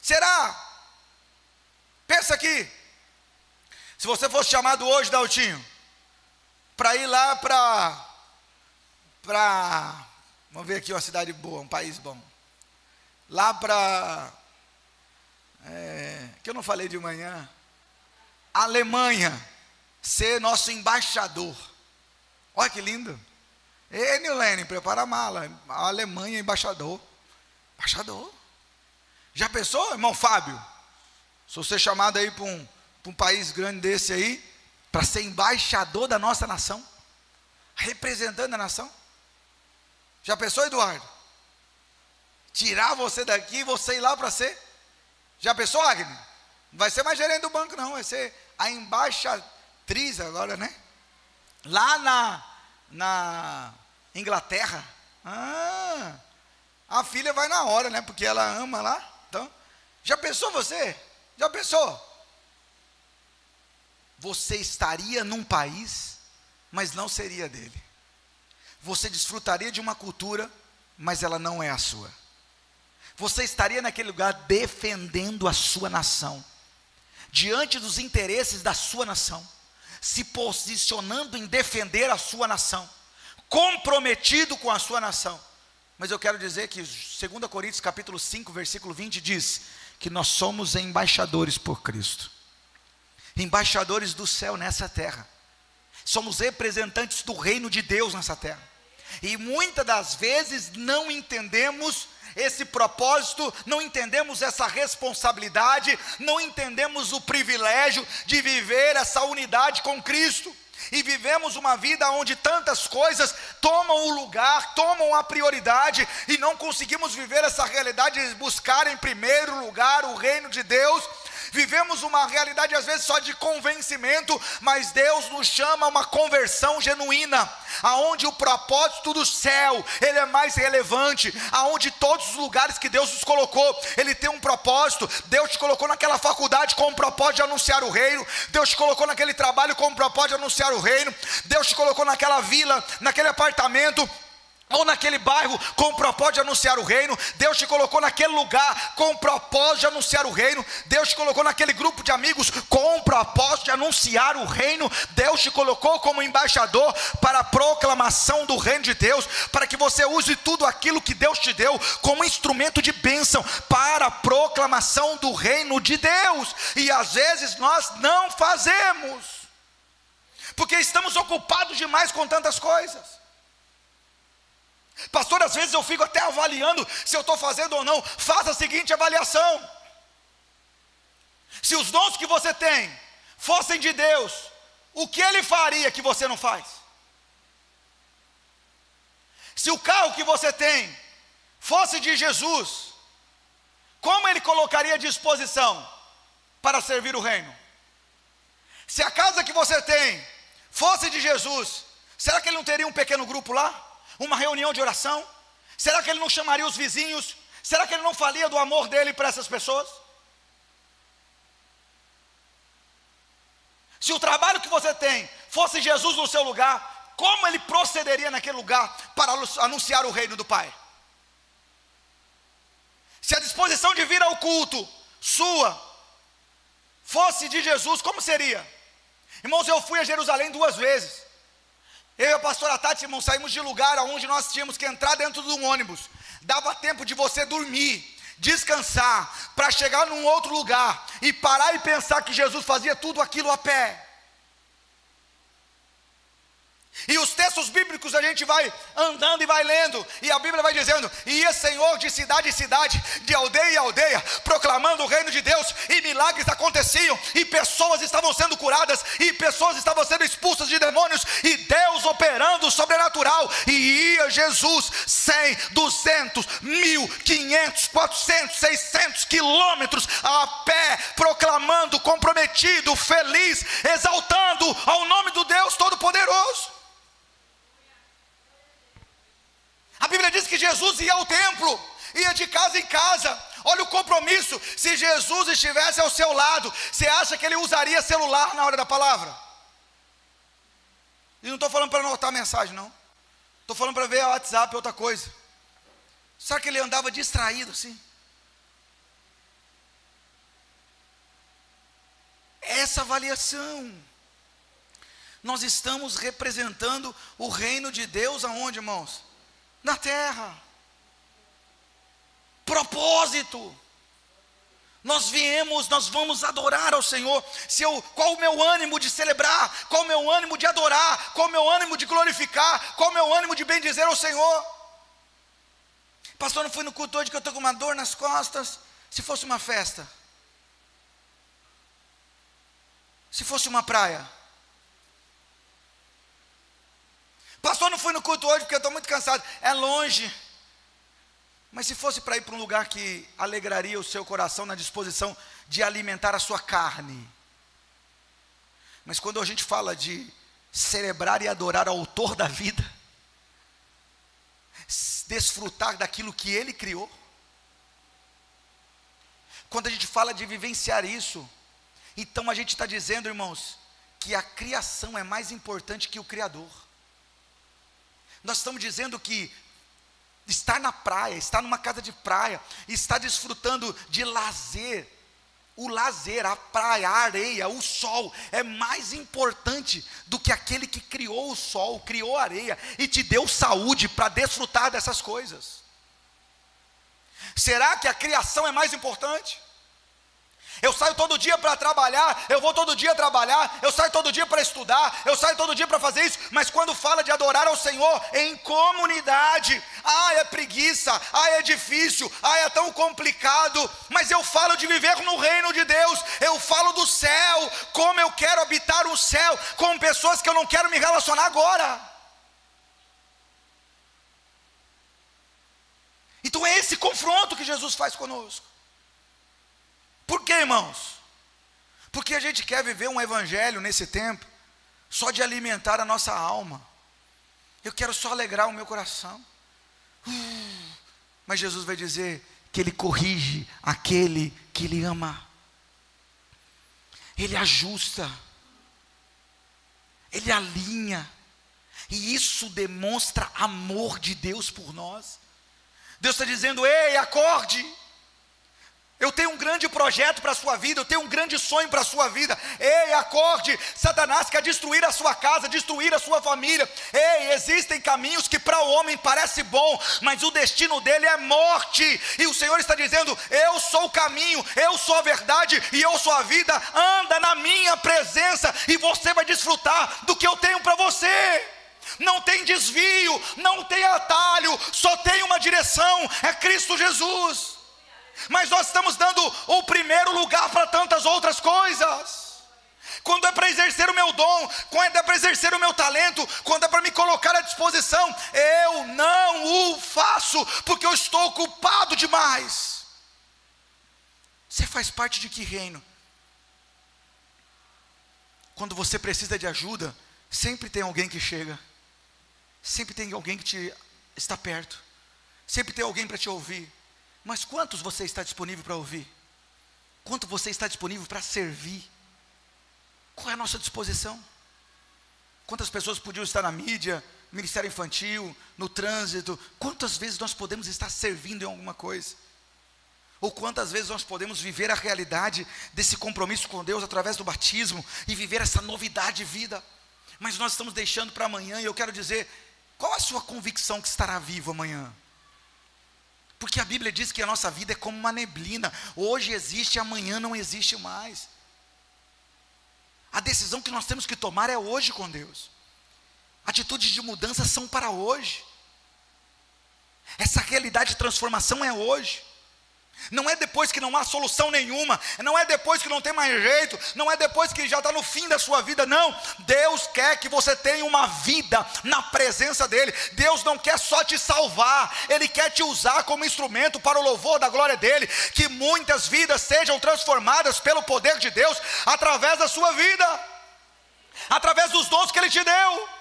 Speaker 1: Será? Pensa aqui, se você fosse chamado hoje, Daltinho, para ir lá para, vamos ver aqui uma cidade boa, um país bom, lá para, que eu não falei de manhã, Alemanha, ser nosso embaixador. Olha que lindo. Ei, Nilene, prepara a mala, a Alemanha embaixador. Embaixador. Já pensou, irmão Fábio? Se você chamado aí para um país grande desse aí, para ser embaixador da nossa nação, representando a nação. Já pensou, Eduardo? Tirar você daqui e você ir lá para ser. Já pensou, Agnes? Não vai ser mais gerente do banco não, vai ser a embaixatriz agora, né? Lá na Inglaterra. A filha vai na hora, né? Porque ela ama lá. Então, já pensou você? Já pensou? Você estaria num país, mas não seria dele. Você desfrutaria de uma cultura, mas ela não é a sua. Você estaria naquele lugar defendendo a sua nação, diante dos interesses da sua nação, se posicionando em defender a sua nação, comprometido com a sua nação. Mas eu quero dizer que 2 Coríntios capítulo 5, versículo 20 diz que nós somos embaixadores por Cristo. Embaixadores do céu nessa terra. Somos representantes do reino de Deus nessa terra. E muitas das vezes não entendemos esse propósito, não entendemos essa responsabilidade, não entendemos o privilégio de viver essa unidade com Cristo. E vivemos uma vida onde tantas coisas tomam o lugar, tomam a prioridade, e não conseguimos viver essa realidade de buscar em primeiro lugar o reino de Deus. Vivemos uma realidade às vezes só de convencimento, mas Deus nos chama a uma conversão genuína, aonde o propósito do céu, ele é mais relevante, aonde todos os lugares que Deus nos colocou, ele tem um propósito. Deus te colocou naquela faculdade com o propósito de anunciar o reino, Deus te colocou naquele trabalho com o propósito de anunciar o reino, Deus te colocou naquela vila, naquele apartamento, ou naquele bairro com o propósito de anunciar o reino. Deus te colocou naquele lugar com o propósito de anunciar o reino. Deus te colocou naquele grupo de amigos com o propósito de anunciar o reino. Deus te colocou como embaixador para a proclamação do reino de Deus, para que você use tudo aquilo que Deus te deu como instrumento de bênção para a proclamação do reino de Deus. E às vezes nós não fazemos, porque estamos ocupados demais com tantas coisas. Pastor, às vezes eu fico até avaliando se eu estou fazendo ou não. Faça a seguinte avaliação: se os dons que você tem fossem de Deus, o que Ele faria que você não faz? Se o carro que você tem fosse de Jesus, como Ele colocaria à disposição para servir o reino? Se a casa que você tem fosse de Jesus, será que Ele não teria um pequeno grupo lá? Uma reunião de oração? Será que Ele não chamaria os vizinhos? Será que Ele não falaria do amor dEle para essas pessoas? Se o trabalho que você tem fosse Jesus no seu lugar, como Ele procederia naquele lugar para anunciar o reino do Pai? Se a disposição de vir ao culto sua fosse de Jesus, como seria? Irmãos, eu fui a Jerusalém 2 vezes. Eu e a pastora Tati, irmão, saímos de lugar onde nós tínhamos que entrar dentro de um ônibus. Dava tempo de você dormir, descansar, para chegar num outro lugar e parar e pensar que Jesus fazia tudo aquilo a pé. E os textos bíblicos a gente vai andando e vai lendo, e a Bíblia vai dizendo: e ia Senhor de cidade em cidade, de aldeia em aldeia, proclamando o reino de Deus, e milagres aconteciam, e pessoas estavam sendo curadas, e pessoas estavam sendo expulsas de demônios, e Deus operando o sobrenatural. E ia Jesus 100, 200, 1.000, 500, 400, 600 quilômetros a pé, proclamando, comprometido, feliz, exaltando ao nome do Deus Todo-Poderoso. A Bíblia diz que Jesus ia ao templo, ia de casa em casa. Olha o compromisso. Se Jesus estivesse ao seu lado, você acha que ele usaria celular na hora da palavra? E não estou falando para anotar mensagem, não. Estou falando para ver o WhatsApp, outra coisa. Será que ele andava distraído assim? Essa avaliação. Nós estamos representando o reino de Deus aonde, irmãos? Na terra. Propósito. Nós viemos, nós vamos adorar ao Senhor. Qual o meu ânimo de celebrar? Qual o meu ânimo de adorar? Qual o meu ânimo de glorificar? Qual o meu ânimo de bendizer ao Senhor? Pastor, não fui no culto hoje que eu estou com uma dor nas costas. Se fosse uma festa, se fosse uma praia. Pastor, não fui no culto hoje porque eu estou muito cansado. É longe. Mas se fosse para ir para um lugar que alegraria o seu coração na disposição de alimentar a sua carne. Mas quando a gente fala de celebrar e adorar ao autor da vida, desfrutar daquilo que ele criou. Quando a gente fala de vivenciar isso, então a gente está dizendo, irmãos, que a criação é mais importante que o Criador. Nós estamos dizendo que estar na praia, estar numa casa de praia, estar desfrutando de lazer, o lazer, a praia, a areia, o sol, é mais importante do que aquele que criou o sol, criou a areia e te deu saúde para desfrutar dessas coisas. Será que a criação é mais importante? Eu saio todo dia para trabalhar, eu vou todo dia trabalhar, eu saio todo dia para estudar, eu saio todo dia para fazer isso, mas quando fala de adorar ao Senhor em comunidade, é preguiça, é difícil, é tão complicado, mas eu falo de viver no reino de Deus, eu falo do céu, como eu quero habitar o céu, com pessoas que eu não quero me relacionar agora. Então é esse confronto que Jesus faz conosco. Por quê, irmãos? Porque a gente quer viver um evangelho nesse tempo, só de alimentar a nossa alma. Eu quero só alegrar o meu coração. Mas Jesus vai dizer que Ele corrige aquele que Ele ama. Ele ajusta. Ele alinha. E isso demonstra amor de Deus por nós. Deus está dizendo: ei, acorde. Eu tenho um grande projeto para a sua vida, eu tenho um grande sonho para a sua vida. Ei, acorde, Satanás quer destruir a sua casa, destruir a sua família. Ei, existem caminhos que para o homem parece bom, mas o destino dele é morte. E o Senhor está dizendo: eu sou o caminho, eu sou a verdade e eu sou a vida. Anda na minha presença e você vai desfrutar do que eu tenho para você. Não tem desvio, não tem atalho, só tem uma direção, é Cristo Jesus. Mas nós estamos dando o primeiro lugar para tantas outras coisas. Quando é para exercer o meu dom, quando é para exercer o meu talento, quando é para me colocar à disposição, eu não o faço, porque eu estou ocupado demais. Você faz parte de que reino? Quando você precisa de ajuda, sempre tem alguém que chega, sempre tem alguém que está perto, sempre tem alguém para te ouvir. Mas quantos você está disponível para ouvir? Quanto você está disponível para servir? Qual é a nossa disposição? Quantas pessoas podiam estar na mídia, ministério infantil, no trânsito? Quantas vezes nós podemos estar servindo em alguma coisa? Ou quantas vezes nós podemos viver a realidade desse compromisso com Deus através do batismo e viver essa novidade de vida? Mas nós estamos deixando para amanhã, e eu quero dizer, qual a sua convicção que estará vivo amanhã? Porque a Bíblia diz que a nossa vida é como uma neblina. Hoje existe, amanhã não existe mais. A decisão que nós temos que tomar é hoje com Deus. Atitudes de mudança são para hoje. Essa realidade de transformação é hoje. Não é depois que não há solução nenhuma, não é depois que não tem mais jeito, não é depois que já está no fim da sua vida, não. Deus quer que você tenha uma vida na presença dEle. Deus não quer só te salvar, Ele quer te usar como instrumento para o louvor da glória dEle. Que muitas vidas sejam transformadas pelo poder de Deus, através da sua vida, através dos dons que Ele te deu.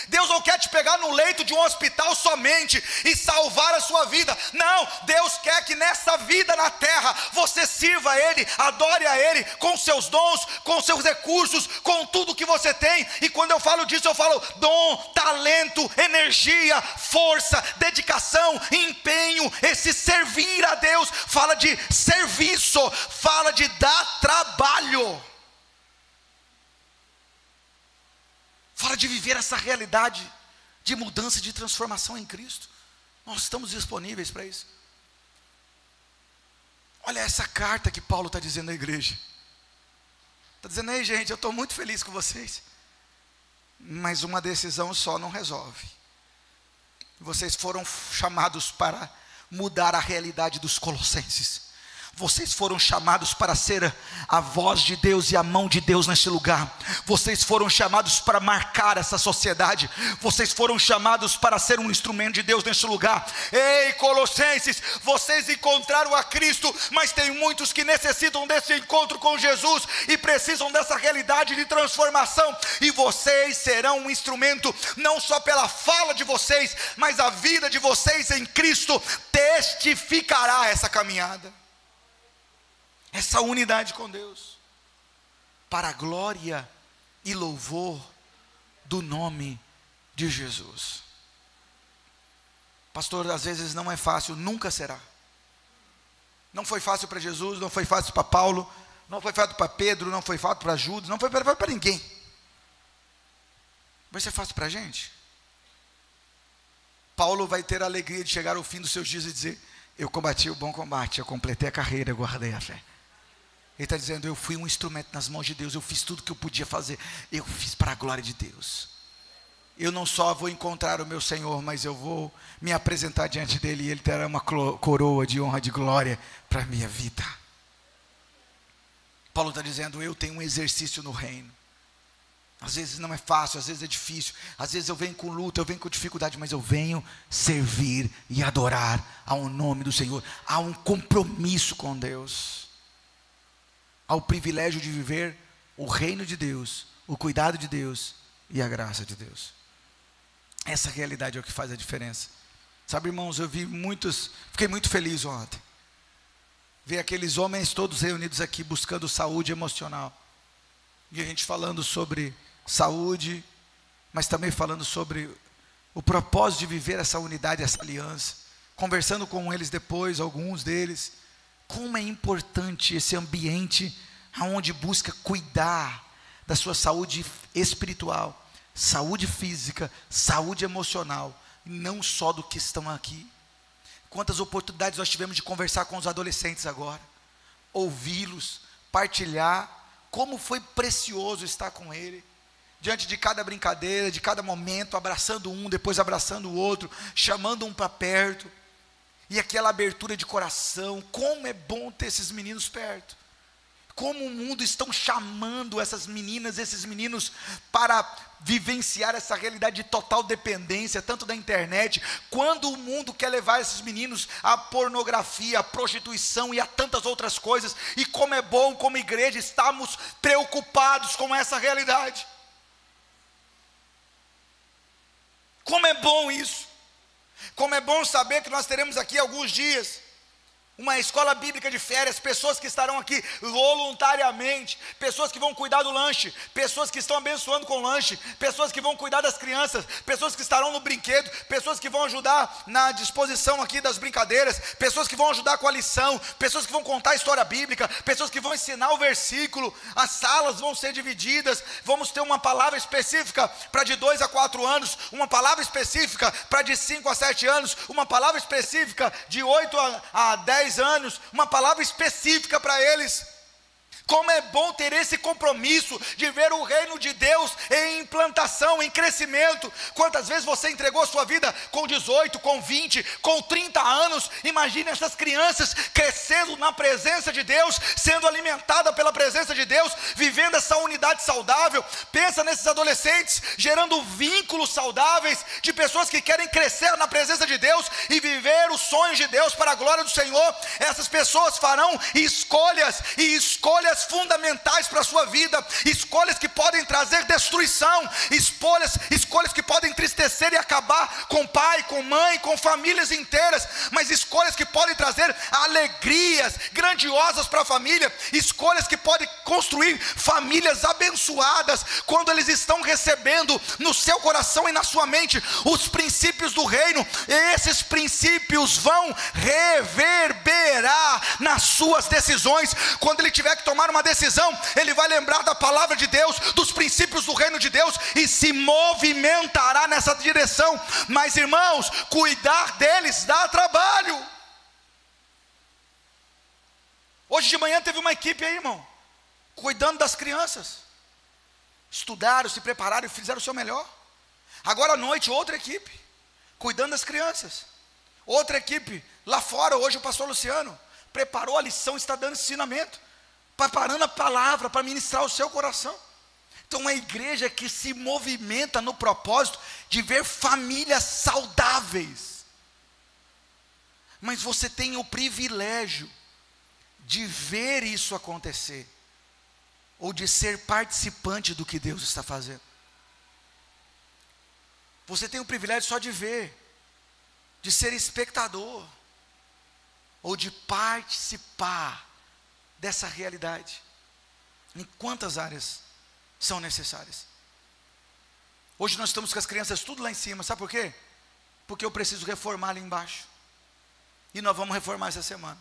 Speaker 1: Deus não quer te pegar no leito de um hospital somente e salvar a sua vida. Não, Deus quer que nessa vida na terra você sirva a Ele, adore a Ele com seus dons, com seus recursos, com tudo que você tem. E quando eu falo disso, eu falo dom, talento, energia, força, dedicação, empenho. Esse servir a Deus fala de serviço, fala de dar trabalho, fala de viver essa realidade de mudança, de transformação em Cristo. Nós estamos disponíveis para isso. Olha essa carta que Paulo está dizendo à igreja. Está dizendo: ei gente, eu estou muito feliz com vocês, mas uma decisão só não resolve. Vocês foram chamados para mudar a realidade dos colossenses. Vocês foram chamados para ser a voz de Deus e a mão de Deus neste lugar. Vocês foram chamados para marcar essa sociedade. Vocês foram chamados para ser um instrumento de Deus neste lugar. Ei, Colossenses, vocês encontraram a Cristo, mas tem muitos que necessitam desse encontro com Jesus e precisam dessa realidade de transformação. E vocês serão um instrumento, não só pela fala de vocês, mas a vida de vocês em Cristo testificará essa caminhada, essa unidade com Deus, para a glória e louvor do nome de Jesus. Pastor, às vezes não é fácil, nunca será. Não foi fácil para Jesus, não foi fácil para Paulo, não foi fácil para Pedro, não foi fácil para Judas, não foi fácil para ninguém. Vai ser fácil para a gente? Paulo vai ter a alegria de chegar ao fim dos seus dias e dizer: eu combati o bom combate, eu completei a carreira, eu guardei a fé. Ele está dizendo: eu fui um instrumento nas mãos de Deus, eu fiz tudo que eu podia fazer, eu fiz para a glória de Deus. Eu não só vou encontrar o meu Senhor, mas eu vou me apresentar diante dEle, e Ele terá uma coroa de honra, de glória para a minha vida. Paulo está dizendo: eu tenho um exercício no reino. Às vezes não é fácil, às vezes é difícil, às vezes eu venho com luta, eu venho com dificuldade, mas eu venho servir e adorar ao nome do Senhor. Há um compromisso com Deus, há o privilégio de viver o reino de Deus, o cuidado de Deus e a graça de Deus. Essa realidade é o que faz a diferença. Sabe, irmãos, eu vi muitos, fiquei muito feliz ontem, ver aqueles homens todos reunidos aqui buscando saúde emocional, e a gente falando sobre saúde, mas também falando sobre o propósito de viver essa unidade, essa aliança. Conversando com eles depois, alguns deles, como é importante esse ambiente onde busca cuidar da sua saúde espiritual, saúde física, saúde emocional, não só do que estão aqui. Quantas oportunidades nós tivemos de conversar com os adolescentes agora, ouvi-los, partilhar. Como foi precioso estar com ele, diante de cada brincadeira, de cada momento, abraçando um, depois abraçando o outro, chamando um para perto, e aquela abertura de coração. Como é bom ter esses meninos perto, como o mundo estão chamando essas meninas, esses meninos, para vivenciar essa realidade de total dependência, tanto da internet, quando o mundo quer levar esses meninos à pornografia, à prostituição e a tantas outras coisas. E como é bom, como igreja, estarmos preocupados com essa realidade. Como é bom isso. Como é bom saber que nós teremos aqui alguns dias uma escola bíblica de férias, pessoas que estarão aqui voluntariamente, pessoas que vão cuidar do lanche, pessoas que estão abençoando com o lanche, pessoas que vão cuidar das crianças, pessoas que estarão no brinquedo, pessoas que vão ajudar na disposição aqui das brincadeiras, pessoas que vão ajudar com a lição, pessoas que vão contar a história bíblica, pessoas que vão ensinar o versículo. As salas vão ser divididas, vamos ter uma palavra específica para de 2 a 4 anos, uma palavra específica para de 5 a 7 anos, uma palavra específica de 8 a 10 anos, uma palavra específica para eles. Como é bom ter esse compromisso de ver o reino de Deus em implantação, em crescimento. Quantas vezes você entregou a sua vida com 18, com 20, com 30 anos? Imagine essas crianças crescendo na presença de Deus, sendo alimentadas pela presença de Deus, vivendo essa unidade saudável. Pensa nesses adolescentes, gerando vínculos saudáveis, de pessoas que querem crescer na presença de Deus, e viver os sonhos de Deus para a glória do Senhor. Essas pessoas farão escolhas, e escolhas fundamentais para a sua vida, escolhas que podem trazer destruição, escolhas que podem entristecer e acabar com pai, com mãe, com famílias inteiras, mas escolhas que podem trazer alegrias grandiosas para a família, escolhas que podem construir famílias abençoadas, quando eles estão recebendo no seu coração e na sua mente os princípios do reino. Esses princípios vão reverberar nas suas decisões. Quando ele tiver que tomar uma decisão, ele vai lembrar da palavra de Deus, dos princípios do reino de Deus, e se movimentará nessa direção. Mas irmãos, cuidar deles dá trabalho. Hoje de manhã teve uma equipe aí, irmão, cuidando das crianças. Estudaram, se prepararam e fizeram o seu melhor. Agora à noite outra equipe, cuidando das crianças. Outra equipe lá fora, hoje o pastor Luciano preparou a lição, está dando ensinamento, preparando a palavra para ministrar o seu coração. Então uma igreja que se movimenta no propósito de ver famílias saudáveis. Mas você tem o privilégio de ver isso acontecer, ou de ser participante do que Deus está fazendo. Você tem o privilégio só de ver, de ser espectador, ou de participar dessa realidade. Em quantas áreas são necessárias? Hoje nós estamos com as crianças tudo lá em cima, sabe por quê? Porque eu preciso reformar ali embaixo, e nós vamos reformar essa semana.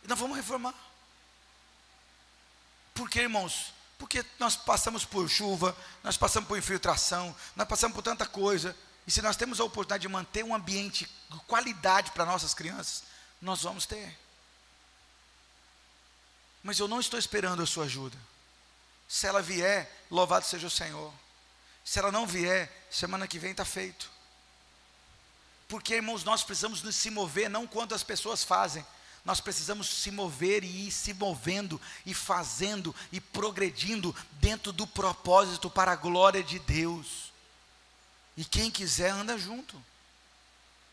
Speaker 1: E nós vamos reformar. Por quê, irmãos? Porque nós passamos por chuva, nós passamos por infiltração, nós passamos por tanta coisa. E se nós temos a oportunidade de manter um ambiente de qualidade para nossas crianças, nós vamos ter. Mas eu não estou esperando a sua ajuda. Se ela vier, louvado seja o Senhor. Se ela não vier, semana que vem está feito. Porque, irmãos, nós precisamos nos se mover, não quando as pessoas fazem. Nós precisamos se mover e ir se movendo e fazendo e progredindo dentro do propósito para a glória de Deus. E quem quiser anda junto.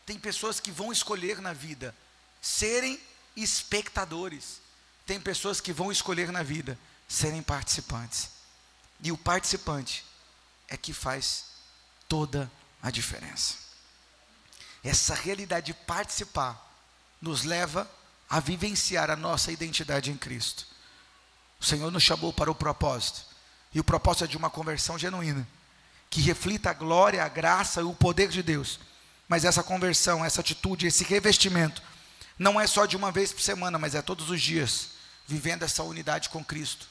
Speaker 1: Tem pessoas que vão escolher na vida serem espectadores. Tem pessoas que vão escolher na vida serem participantes. E o participante é que faz toda a diferença. Essa realidade de participar nos leva a vivenciar a nossa identidade em Cristo. O Senhor nos chamou para o propósito, e o propósito é de uma conversão genuína, que reflita a glória, a graça e o poder de Deus. Mas essa conversão, essa atitude, esse revestimento, não é só de uma vez por semana, mas é todos os dias, vivendo essa unidade com Cristo,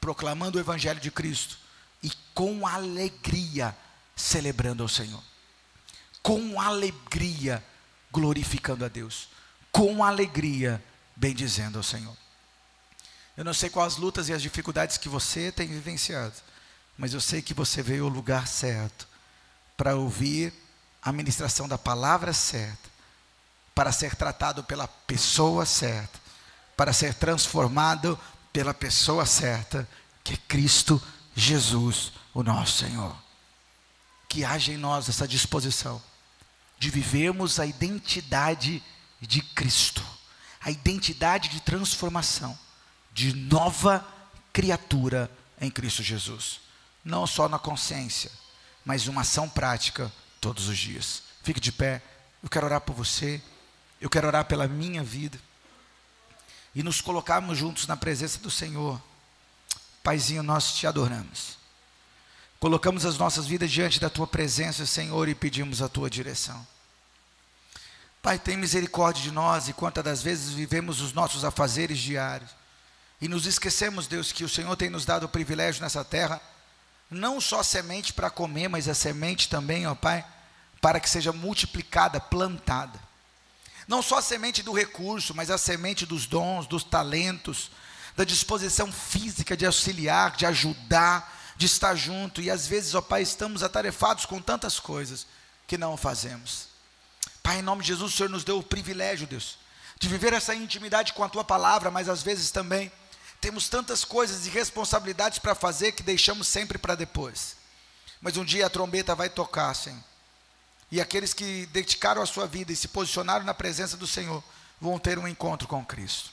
Speaker 1: proclamando o Evangelho de Cristo, e com alegria, celebrando ao Senhor, com alegria, glorificando a Deus, com alegria, bendizendo ao Senhor. Eu não sei quais as lutas e as dificuldades que você tem vivenciado, mas eu sei que você veio ao lugar certo, para ouvir a ministração da palavra certa, para ser tratado pela pessoa certa, para ser transformado pela pessoa certa, que é Cristo Jesus, o nosso Senhor. Que haja em nós essa disposição de vivermos a identidade de Cristo, a identidade de transformação, de nova criatura em Cristo Jesus, não só na consciência, mas uma ação prática todos os dias. Fique de pé, eu quero orar por você, eu quero orar pela minha vida, e nos colocarmos juntos na presença do Senhor. Paizinho, nós te adoramos, colocamos as nossas vidas diante da tua presença, Senhor, e pedimos a tua direção. Pai, tem misericórdia de nós, e quantas das vezes vivemos os nossos afazeres diários, e nos esquecemos, Deus, que o Senhor tem nos dado o privilégio nessa terra, não só a semente para comer, mas a semente também, ó Pai, para que seja multiplicada, plantada. Não só a semente do recurso, mas a semente dos dons, dos talentos, da disposição física de auxiliar, de ajudar, de estar junto. E às vezes, ó Pai, estamos atarefados com tantas coisas que não o fazemos. Pai, em nome de Jesus, o Senhor nos deu o privilégio, Deus, de viver essa intimidade com a Tua palavra, mas às vezes também temos tantas coisas e responsabilidades para fazer que deixamos sempre para depois. Mas um dia a trombeta vai tocar, Senhor, e aqueles que dedicaram a sua vida e se posicionaram na presença do Senhor vão ter um encontro com Cristo.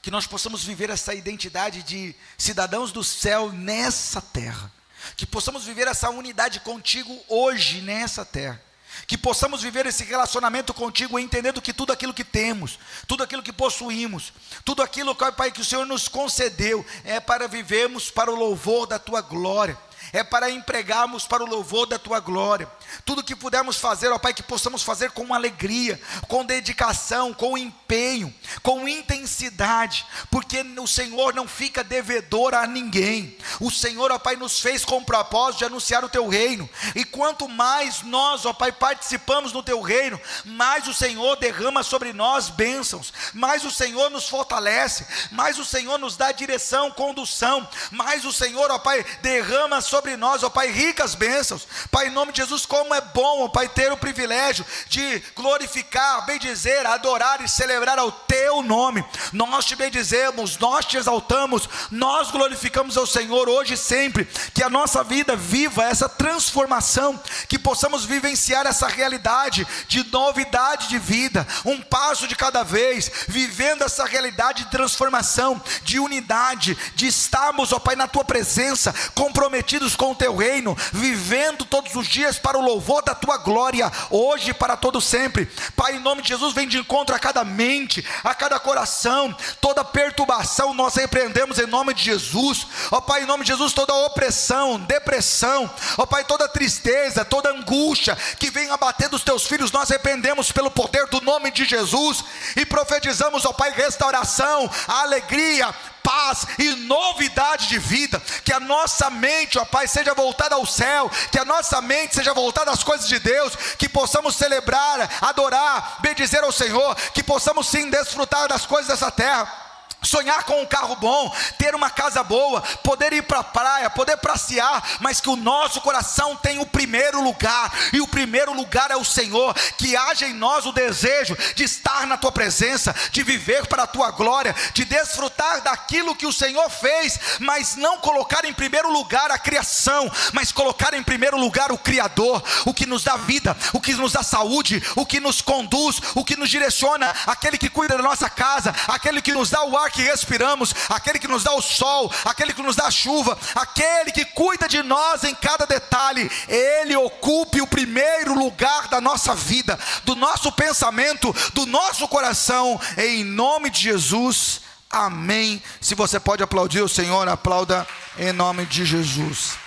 Speaker 1: Que nós possamos viver essa identidade de cidadãos do céu nessa terra, que possamos viver essa unidade contigo hoje nessa terra, que possamos viver esse relacionamento contigo, entendendo que tudo aquilo que temos, tudo aquilo que possuímos, tudo aquilo, Pai, que o Senhor nos concedeu, é para vivermos para o louvor da Tua glória, é para empregarmos para o louvor da Tua glória. Tudo que pudermos fazer, ó Pai, que possamos fazer com alegria, com dedicação, com empenho, com intensidade, porque o Senhor não fica devedor a ninguém. O Senhor, ó Pai, nos fez com o propósito de anunciar o Teu reino, e quanto mais nós, ó Pai, participamos no Teu reino, mais o Senhor derrama sobre nós bênçãos, mais o Senhor nos fortalece, mais o Senhor nos dá direção, condução, mais o Senhor, ó Pai, derrama sobre nós, ó Pai, ricas bênçãos. Pai, em nome de Jesus, como é bom, ó Pai, ter o privilégio de glorificar, bendizer, adorar e celebrar ao Teu nome. Nós Te bendizemos, nós Te exaltamos, nós glorificamos ao Senhor hoje e sempre. Que a nossa vida viva essa transformação, que possamos vivenciar essa realidade de novidade de vida, um passo de cada vez, vivendo essa realidade de transformação, de unidade, de estarmos, ó Pai, na Tua presença, comprometidos com o Teu reino, vivendo todos os dias para o louvor da Tua glória, hoje e para todo sempre. Pai, em nome de Jesus, vem de encontro a cada mente, a cada coração, toda perturbação nós repreendemos em nome de Jesus. Ó Pai, em nome de Jesus, toda opressão, depressão, ó Pai, toda tristeza, toda angústia que vem abater dos Teus filhos, nós repreendemos pelo poder do nome de Jesus, e profetizamos, ó Pai, restauração, alegria, paz e novidade de vida. Que a nossa mente, ó Pai, seja voltada ao céu, que a nossa mente seja voltada às coisas de Deus, que possamos celebrar, adorar, bendizer ao Senhor, que possamos sim desfrutar das coisas dessa terra, sonhar com um carro bom, ter uma casa boa, poder ir para a praia, poder passear, mas que o nosso coração tenha o primeiro lugar, e o primeiro lugar é o Senhor. Que haja em nós o desejo de estar na Tua presença, de viver para a Tua glória, de desfrutar daquilo que o Senhor fez, mas não colocar em primeiro lugar a criação, mas colocar em primeiro lugar o Criador, o que nos dá vida, o que nos dá saúde, o que nos conduz, o que nos direciona, aquele que cuida da nossa casa, aquele que nos dá o ar que respiramos, aquele que nos dá o sol, aquele que nos dá a chuva, aquele que cuida de nós em cada detalhe. Ele ocupe o primeiro lugar da nossa vida, do nosso pensamento, do nosso coração, em nome de Jesus, amém. Se você pode aplaudir o Senhor, aplauda em nome de Jesus.